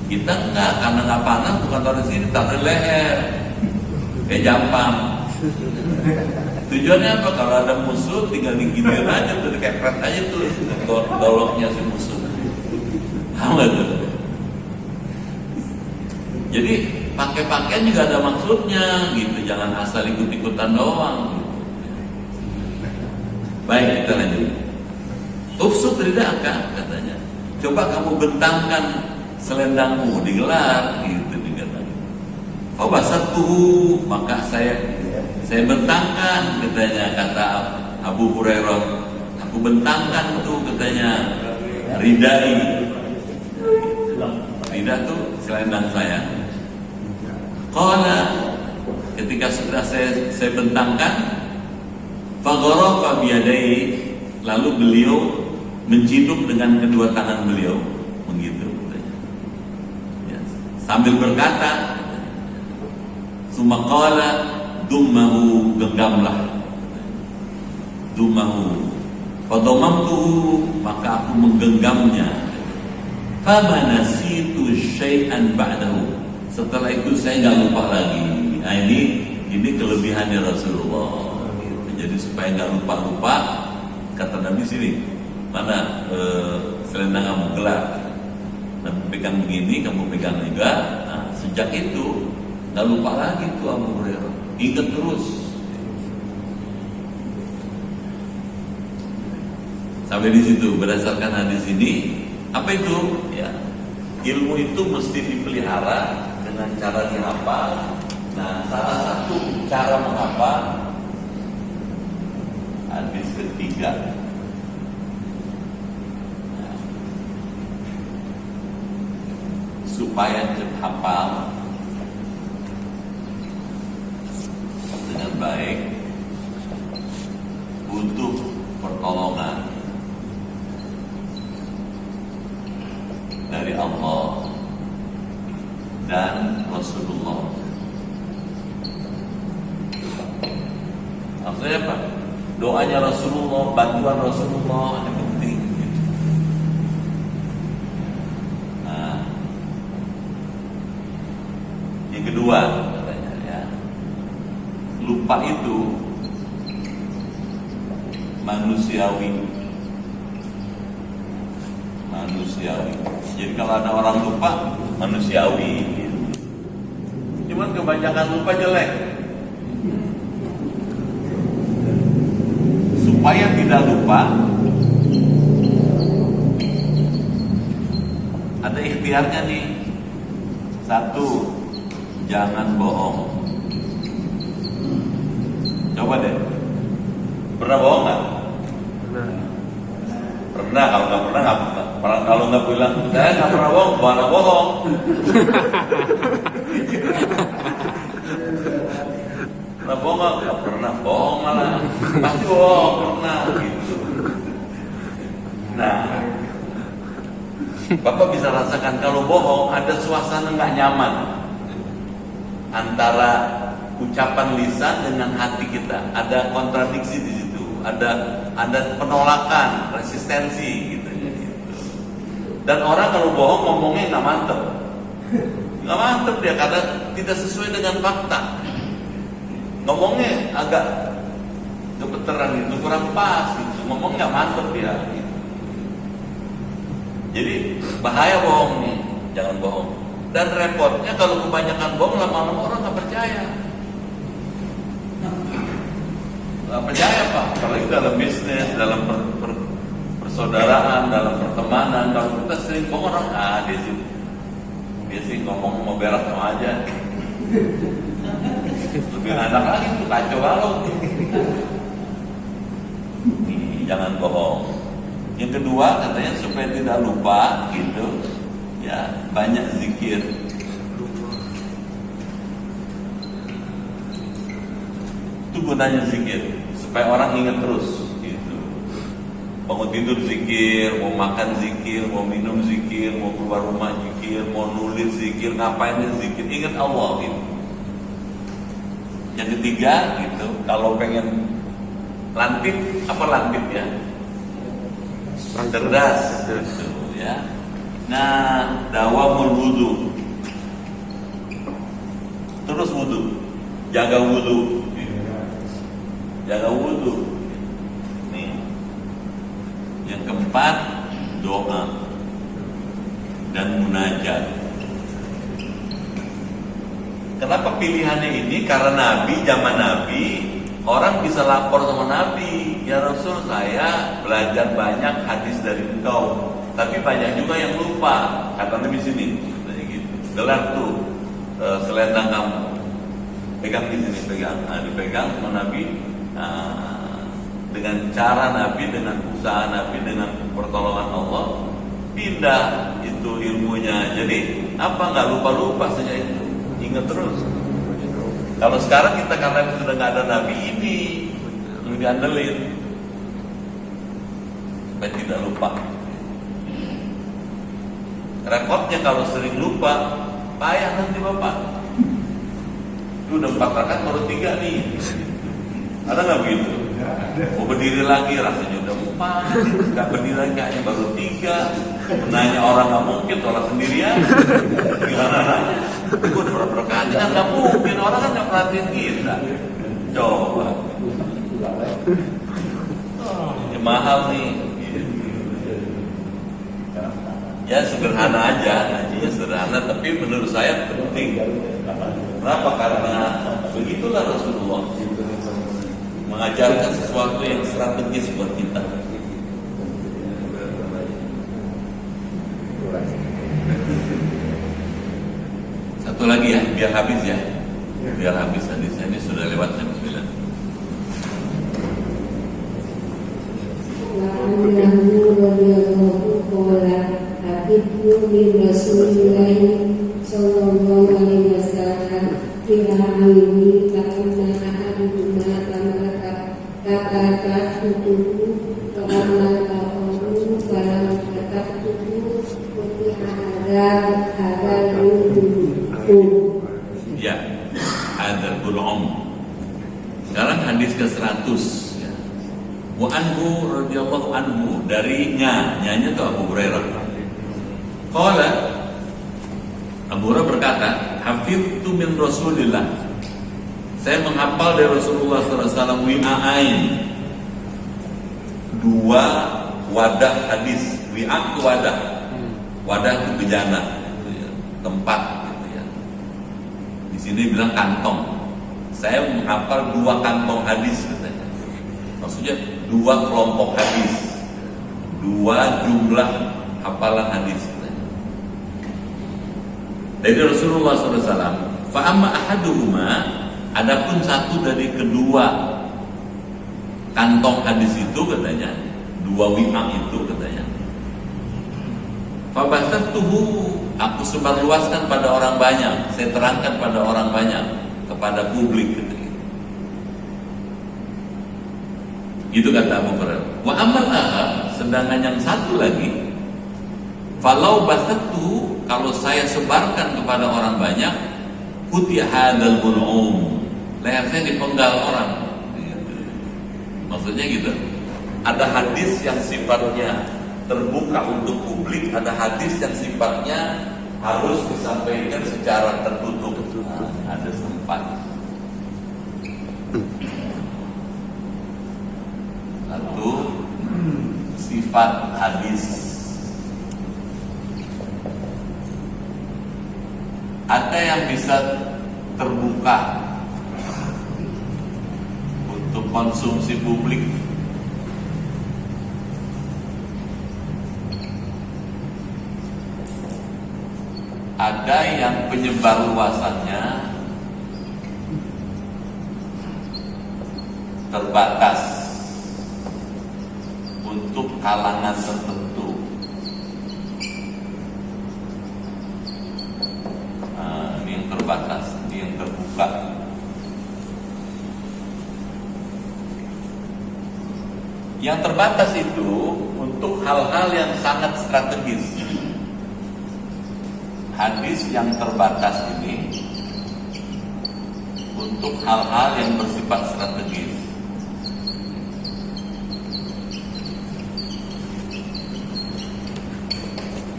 Kita enggak, karena nggak panas, bukan taruh di sini, taruh di leher, kayak jampang. Tujuannya apa? Kalau ada musuh, tinggal diginiin aja tuh, dikepret aja tuh, doloknya si musuh. Apa tuh? Jadi pakai pakaian juga ada maksudnya, gitu. Jangan asal ikut-ikutan doang. Gitu. Baik, kita lanjut. Ufsud rida'aka, katanya. Coba kamu bentangkan selendangmu, digelar, gitu dikatakan. Oh basatuhu, maka saya bentangkan, katanya, kata Abu Hurairah, aku bentangkan tuh, katanya, ridai. Rida tuh selendang saya. Qala, ketika sudah saya bentangkan, fagharafa biyadai, lalu beliau menciduk dengan kedua tangan beliau, begitu. Sambil berkata, sumaqala dummahu, genggamlah, dummahu, fadomamtuhu, maka aku menggenggamnya, fama nasitu syai'an ba'dahu, setelah itu saya nggak lupa lagi. Nah, ini kelebihannya Rasulullah. Jadi supaya nggak lupa, kata Nabi sini, mana selendang kamu gelar. Nabi pegang begini, kamu pegang juga. Nah, sejak itu nggak lupa lagi tuh Abu Hurairah, ingat terus. Sampai di situ berdasarkan hadis ini, apa itu? Ya, ilmu itu mesti dipelihara dengan cara dihafal. Nah, salah satu cara menghafal hadis ketiga. Nah, supaya cepat hafal dengan baik, butuh pertolongan dari Allah dan Rasulullah. Maksudnya apa? Doanya Rasulullah, bantuan Rasulullah yang penting. Nah, yang kedua katanya ya, lupa itu manusiawi. Jadi kalau ada orang lupa, manusiawi. Cuman kebanyakan lupa jelek. Supaya tidak lupa, ada ikhtiarnya nih. Satu, jangan bohong. Coba deh. Pernah bohong nggak? Pernah. Kalau nggak pernah nggak pernah. Kalau nggak bilang saya nggak pernah bohong, mana bohong? Pernah bohong nggak pernah bohong, malah pasti bohong pernah gitu. Nah, Bapak bisa rasakan kalau bohong ada suasana nggak nyaman antara ucapan lisan dengan hati kita, ada kontradiksi di situ, ada penolakan, resistensi gitu. Dan orang kalau bohong ngomongnya nggak mantep dia karena tidak sesuai dengan fakta. Ngomongnya agak kebetulan itu kurang pas gitu. Ngomong nggak mantep dia gitu. Jadi bahaya bohong nih, jangan bohong. Dan repotnya kalau kebanyakan bohong, lama-lama orang nggak percaya. Nggak percaya Pak, apalagi dalam bisnis, dalam persaudaraan, dalam pertemanan. Kalau kita sering bohong orang, dia sih ngomong mau berak sama aja. Lebih enak lagi tuh, kacau balau. Jangan bohong. Yang kedua katanya supaya tidak lupa gitu, ya banyak zikir. Itu gunanya zikir supaya orang ingat terus gitu. Bangun tidur zikir, mau makan zikir, mau minum zikir, mau keluar rumah zikir, mau nulis zikir, ngapain zikir, ingat Allah gitu. Yang ketiga gitu, kalau pengen lantit, apa lantit ya? Cerdas gitu ya. Nah, dawamul wudu. Terus wudu. Jaga wudu. Jaga wudu. Nih. Yang keempat, doa dan munajat. Kenapa pilihannya ini? Karena Nabi, zaman Nabi, orang bisa lapor sama Nabi, ya Rasul, saya belajar banyak hadis dari engkau, tapi banyak juga yang lupa. Kata Nabi sini, gitu. Gelar tuh selendang kamu, pegang di sini, dipegang sama Nabi. Dengan cara Nabi, dengan usaha Nabi, dengan pertolongan Allah, pindah itu ilmunya. Jadi apa nggak lupa saja itu. Ingat terus. Kalau sekarang kita karena sudah nggak ada Nabi ini yang diandelin, supaya tidak lupa. Repotnya kalau sering lupa, payah nanti Bapak. Itu udah 4 rakaat baru 3 nih. Ada nggak begitu? Mau berdiri lagi rasanya udah 4, nggak berdiri lagi hanya baru 3. Nanya orang nggak mungkin, orang sendirian. Gimana nanya? Gue udah berapa kali kan nggak mungkin, orang kan nggak perhatiin kita. Coba. Ini mahal nih. Ya sederhana aja, ngajinya sederhana, tapi menurut saya penting. Kenapa? Karena begitulah Rasulullah mengajarkan sesuatu yang strategis buat kita. Satu lagi ya, biar habis ya. Ya. Biar habis hadisnya, ini sudah lewat jam 9. Wa annahu radhiyallahu qala habibtu min Rasulillah sallallahu alaihi wasallam ila aini karena ahaduna kata tutup karena tahu barang kata tutup seperti ada Ya, ada bul'um. Sekarang hadis ke-100 ya. Wa anhu radhiyallahu anhu, dari nya-nya itu Abu Hurairah. Qala, Abu Hurairah berkata, hafidtu min Rasulillah, saya menghafal dari Rasulullah SAW wi'ain, 2 wadah hadis. Wi'a itu wadah, wadah itu bejana, gitu ya, tempat gitu ya. Di sini bilang kantong. Saya menghafal 2 kantong hadis katanya. Maksudnya 2 kelompok hadis, 2 jumlah hafalan hadis katanya. Dari Rasulullah SAW. Fa amma ahaduhuma, adapun satu dari kedua kantong hadis itu katanya, 2 wi'a itu katanya. Fa basatuhu, aku sebarluaskan pada orang banyak, saya terangkan pada orang banyak, kepada publik gitu. Gitu kata Abu Hurairah. Wa amal akhar, sedangkan yang satu lagi, falau basatu, kalau saya sebarkan kepada orang banyak, kuti hadal bul'um, leher saya dipenggal orang. Maksudnya gitu. Ada hadis yang sifatnya terbuka untuk publik, ada hadis yang sifatnya harus disampaikan secara tertutup. Nah, ada sempat. Satu, sifat hadis. Ada yang bisa terbuka untuk konsumsi publik. Ada yang penyebar luasannya terbatas untuk kalangan tertentu. Nah, ini yang terbatas, ini yang terbuka. Yang terbatas itu untuk hal-hal yang sangat strategis. Hadis yang terbatas ini untuk hal-hal yang bersifat strategis.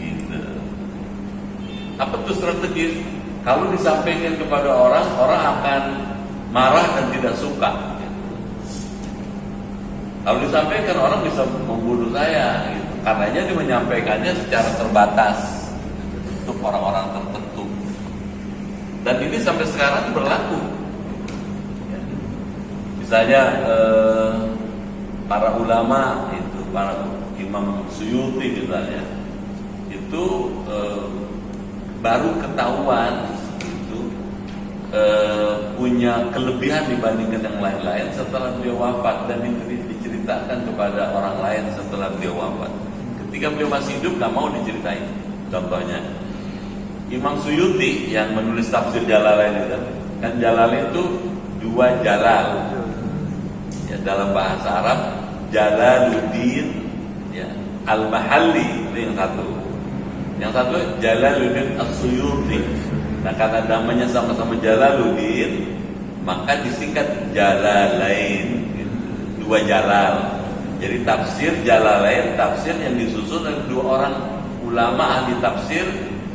Gitu. Apa itu strategis? Kalau disampaikan kepada orang, orang akan marah dan tidak suka. Kalau disampaikan, orang bisa membunuh saya. Gitu. Karenanya dia menyampaikannya secara terbatas untuk orang-orang tertentu, dan ini sampai sekarang berlaku. Misalnya para ulama itu, para Imam Suyuti misalnya, itu baru ketahuan itu punya kelebihan dibandingkan yang lain-lain setelah beliau wafat, dan diceritakan kepada orang lain setelah beliau wafat. Ketika beliau masih hidup nggak mau diceritain. Contohnya Imam Suyuti yang menulis tafsir Jalalain itu, kan Jalalain itu 2 jalal. Ya, dalam bahasa Arab Jalaluddin ya, Al-Mahalli itu yang satu. Yang satu Jalaluddin As-Suyuti. Nah, karena namanya sama-sama Jalaluddin, maka disingkat Jalalain. 2 jalal. Jadi tafsir Jalalain, tafsir yang disusun oleh 2 orang ulama ahli tafsir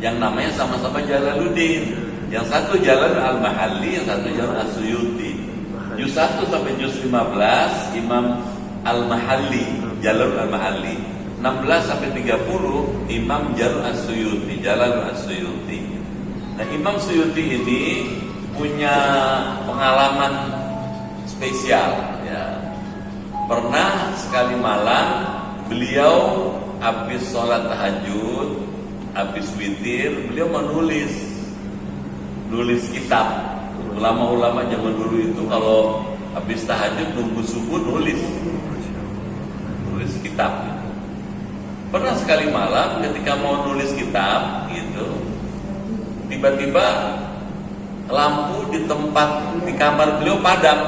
yang namanya sama-sama Jalaluddin. Yang satu Jalal Al-Mahalli, yang satu Jalal As-Suyuti. Juz 1 sampai juz 15 Imam Al-Mahalli, Jalal Al-Mahalli. 16 sampai 30 Imam Jalal As-Suyuti, Jalal As-Suyuti. Nah, Imam Suyuti ini punya pengalaman spesial ya. Pernah sekali malam beliau habis sholat tahajud, habis witir, beliau menulis nulis kitab. Ulama-ulama zaman dulu itu kalau habis tahajud nunggu subuh nulis kitab. Pernah sekali malam ketika mau nulis kitab gitu, tiba-tiba lampu di kamar beliau padam.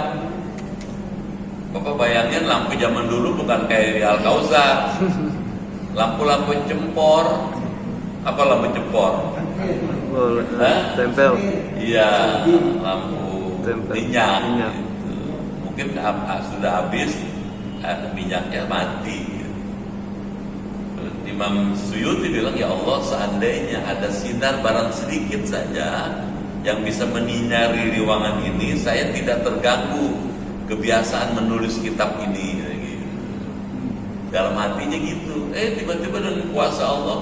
Bapak bayangin lampu zaman dulu bukan kayak di Al-Kausar, lampu-lampu cempor. Apa lampu cempor? Tempel. Iya, lampu Tempel. minyak. Minyak. Gitu. Mungkin sudah habis, minyaknya mati. Imam Suyuti bilang, ya Allah, seandainya ada sinar barang sedikit saja yang bisa menyinari ruangan ini, saya tidak terganggu kebiasaan menulis kitab ini. Gitu. Dalam hatinya gitu. Tiba-tiba dengan kuasa Allah,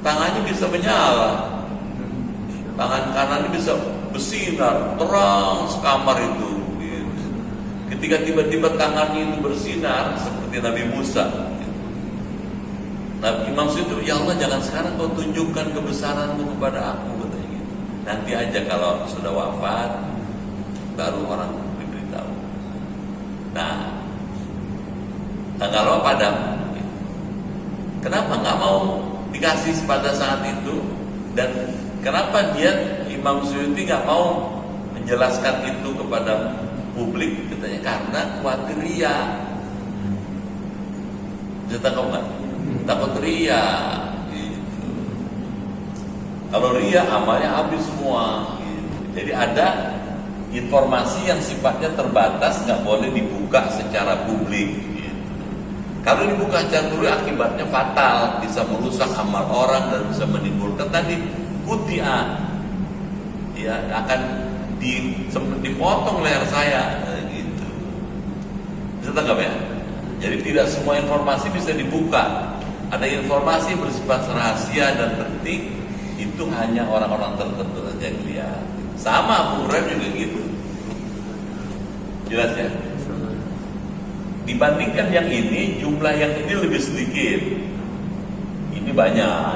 tangannya bisa menyala, tangan kanannya bisa bersinar terang sekamar itu. Gitu. Ketika tiba-tiba tangannya itu bersinar seperti Nabi Musa. Nah, Imam Suyuti, ya Allah, jangan sekarang kau tunjukkan kebesaranmu kepada aku, katanya gitu. Nanti aja kalau sudah wafat baru orang diberitahu. Nah kalau padam, kenapa nggak mau dikasih pada saat itu? Dan kenapa Imam Suyuti nggak mau menjelaskan itu kepada publik? Katanya karena khawatir ria. Kita tahu nggak? Takut ria. Gitu. Kalau ria amalnya habis semua. Gitu. Jadi ada informasi yang sifatnya terbatas, nggak boleh dibuka secara publik. Gitu. Kalau dibuka secara publik akibatnya fatal, bisa merusak amal orang dan bisa menimbulkan tadi kutia, ya akan dipotong leher saya, gitu. Bisa tangkap ya? Jadi tidak semua informasi bisa dibuka. Ada informasi bersifat rahasia dan penting, itu hanya orang-orang tertentu saja yang lihat. Sama Abu Hurairah juga gitu. Jelas ya? Dibandingkan yang ini, jumlah yang ini lebih sedikit. Ini banyak.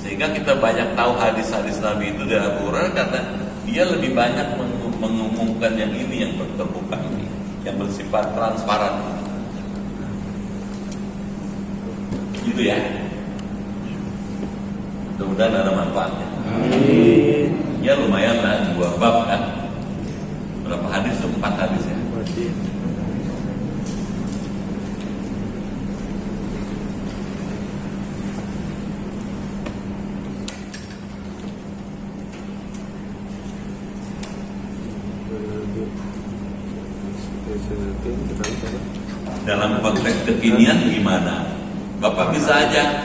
Sehingga kita banyak tahu hadis-hadis Nabi itu dari Abu Hurairah karena dia lebih banyak mengumumkan yang ini, yang terbuka ini, yang bersifat transparan. Gitu ya. Mudah-mudahan ada manfaatnya. Amin. Ya lumayan lah, 2 bab kan. Berapa hadis? 4 hadis ya. Dalam konteks kekinian gimana? Bapak bisa aja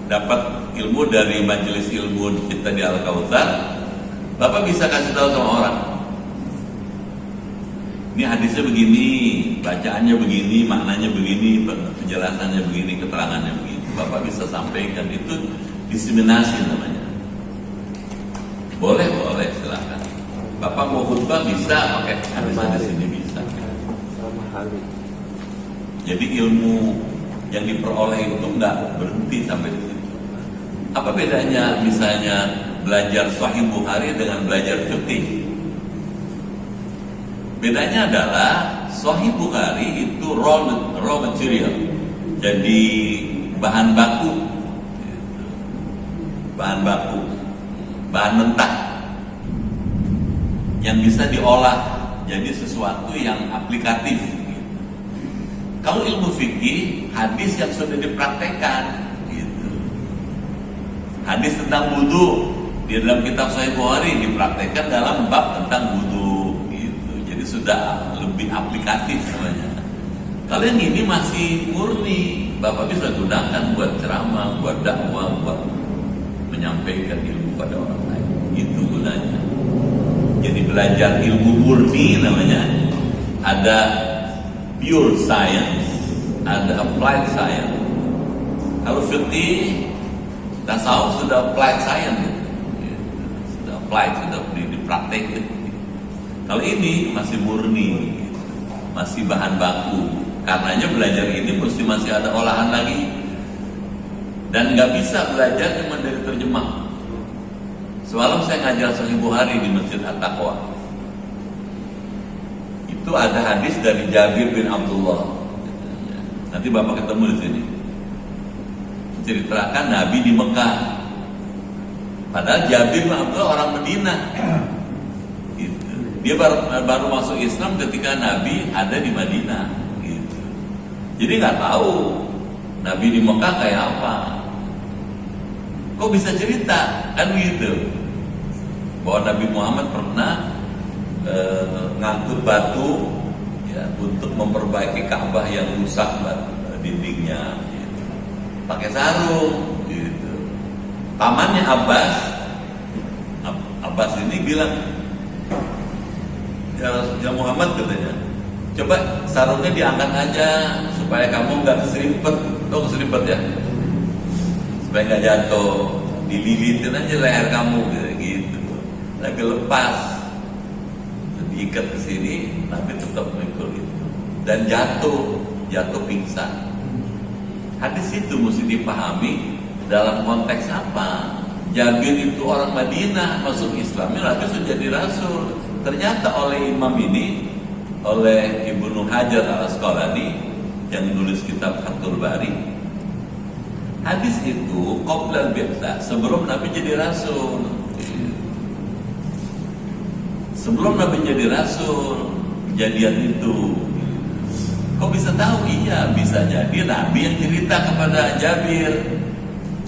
dapat ilmu dari majelis ilmu kita di Al-Kautsar. Bapak bisa kasih tahu sama orang, ini hadisnya begini, bacaannya begini, maknanya begini, penjelasannya begini, keterangannya begini. Bapak bisa sampaikan, itu diseminasi namanya. Boleh silakan. Bapak mau khutbah bisa pakai hadis-hadis ini, bisa. Jadi ilmu yang diperoleh itu enggak berhenti sampai di situ. Apa bedanya misalnya belajar Sahih Bukhari dengan belajar fikih? Bedanya adalah Sahih Bukhari itu raw material, jadi bahan baku, bahan mentah yang bisa diolah jadi sesuatu yang aplikatif. Kalau ilmu fikih, hadis yang sudah dipraktekkan, gitu. Hadis tentang wudu di dalam kitab Sahih Bukhari dipraktekkan dalam bab tentang wudu, gitu. Jadi sudah lebih aplikatif namanya. Kalau yang ini masih murni, Bapak bisa gunakan buat ceramah, buat dakwah, buat menyampaikan ilmu pada orang lain. Itu gunanya. Jadi belajar ilmu murni namanya. Ada pure science, ada applied science. Kalau fikih, tasawuf sudah applied science, sudah applied, sudah dipraktekkan. Kalau ini masih murni, masih bahan baku. Karenanya belajar ini mesti masih ada olahan lagi, dan nggak bisa belajar cuma dari terjemah. Semalam saya ngajar Sahih Bukhari di Masjid At-Taqwa. Itu ada hadis dari Jabir bin Abdullah. Nanti Bapak ketemu di sini. Ceritakan Nabi di Mekah. Padahal Jabir bin Abdullah orang Medina. Gitu. Dia baru masuk Islam ketika Nabi ada di Madinah. Gitu. Jadi nggak tahu Nabi di Mekah kayak apa. Kok bisa cerita kan gitu? Bahwa Nabi Muhammad pernah ngangkut batu ya, untuk memperbaiki Ka'bah yang rusak dindingnya, gitu. Pakai sarung, gitu. Pamannya Abbas ini bilang, ya Muhammad katanya, coba sarungnya diangkat aja supaya kamu nggak keserimpet, keserimpet ya, supaya nggak jatuh, dililitin aja leher kamu, gitu. Lagi lepas, diikat ke sini, tapi tetap mikul itu dan jatuh pingsan. Hadis itu mesti dipahami dalam konteks apa? Jabir itu orang Madinah, masuk Islamnya lalu sudah jadi rasul. Ternyata oleh imam ini, oleh Ibnu Hajar Al-Asqalani yang nulis kitab Fathul Bari, hadis itu qoblal bi'tsah, sebelum Nabi jadi rasul. Sebelum Nabi jadi rasul, kejadian itu. Kok bisa tahu? Iya, bisa jadi Nabi yang cerita kepada Jabir.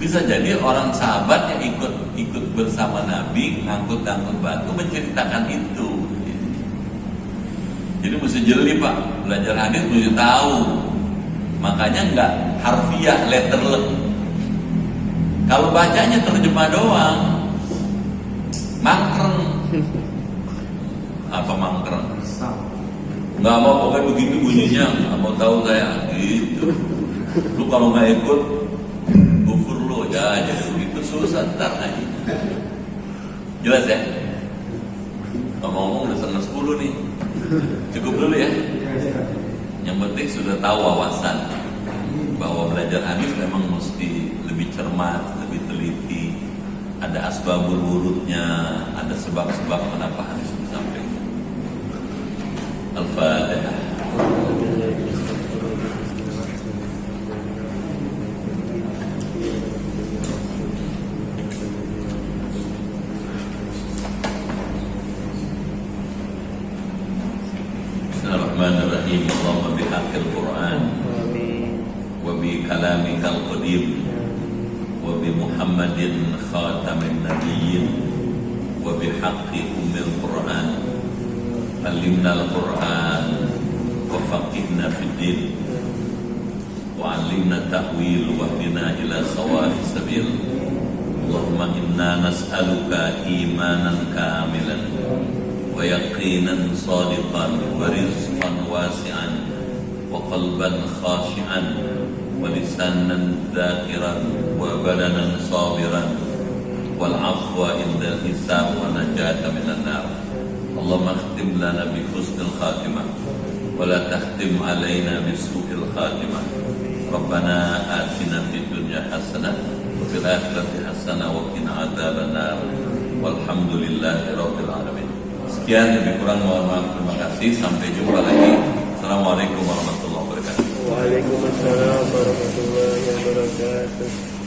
Bisa jadi orang sahabat yang ikut bersama Nabi ngangkut-ngangkut batu menceritakan itu. Jadi mesti jeli Pak, belajar hadis mesti tahu. Makanya nggak harfiah letterlek. Kalau bacanya terjemah doang, mangkreng. Apa mangkreng? Nggak mau, pokoknya begitu bunyinya, nggak mau tahu saya gitu. Lu kalau nggak ikut kufur lu ya, jadi begitu susah ntar aja. Jelas ya? Ngomong udah 9:10 nih, cukup dulu ya. Yang penting sudah tahu wawasan bahwa belajar hadis memang mesti lebih cermat, lebih teliti. Ada asbabul wurudnya, ada sebab-sebab kenapa hadis disampaikan. Al-Fatihah. Bismillahirrahmanirrahim. Allahumma bihaqqil Qur'an wa bi kalamikal qadim wa bi Muhammadin khatamin nabiyyin wa bi haqqi ummil Qur'an. علمنا القرآن وفقهنا في الدين وعلمنا التأويل واهدنا إلى سواء السبيل اللهم إنا نسألك إيمانا كاملا ويقينا صادقا ورزقا واسعا وقلبا خاشعا ولسانا ذاكرا وبدنا صابرا والعفو عند الحساب ونجاة من النار اللهم اختم لنا بحسن الخاتمة ولا تختم علينا بسوء الخاتمة ربنا آتنا في الدنيا حسنة وفي الآخرة حسنة وقنا عذاب النار والحمد لله رب العالمين. Sekian, lebih kurang mohon maaf, terima kasih, sampai jumpa lagi. Assalamualaikum warahmatullahi wabarakatuh. Waalaikumsalam warahmatullahi wabarakatuh.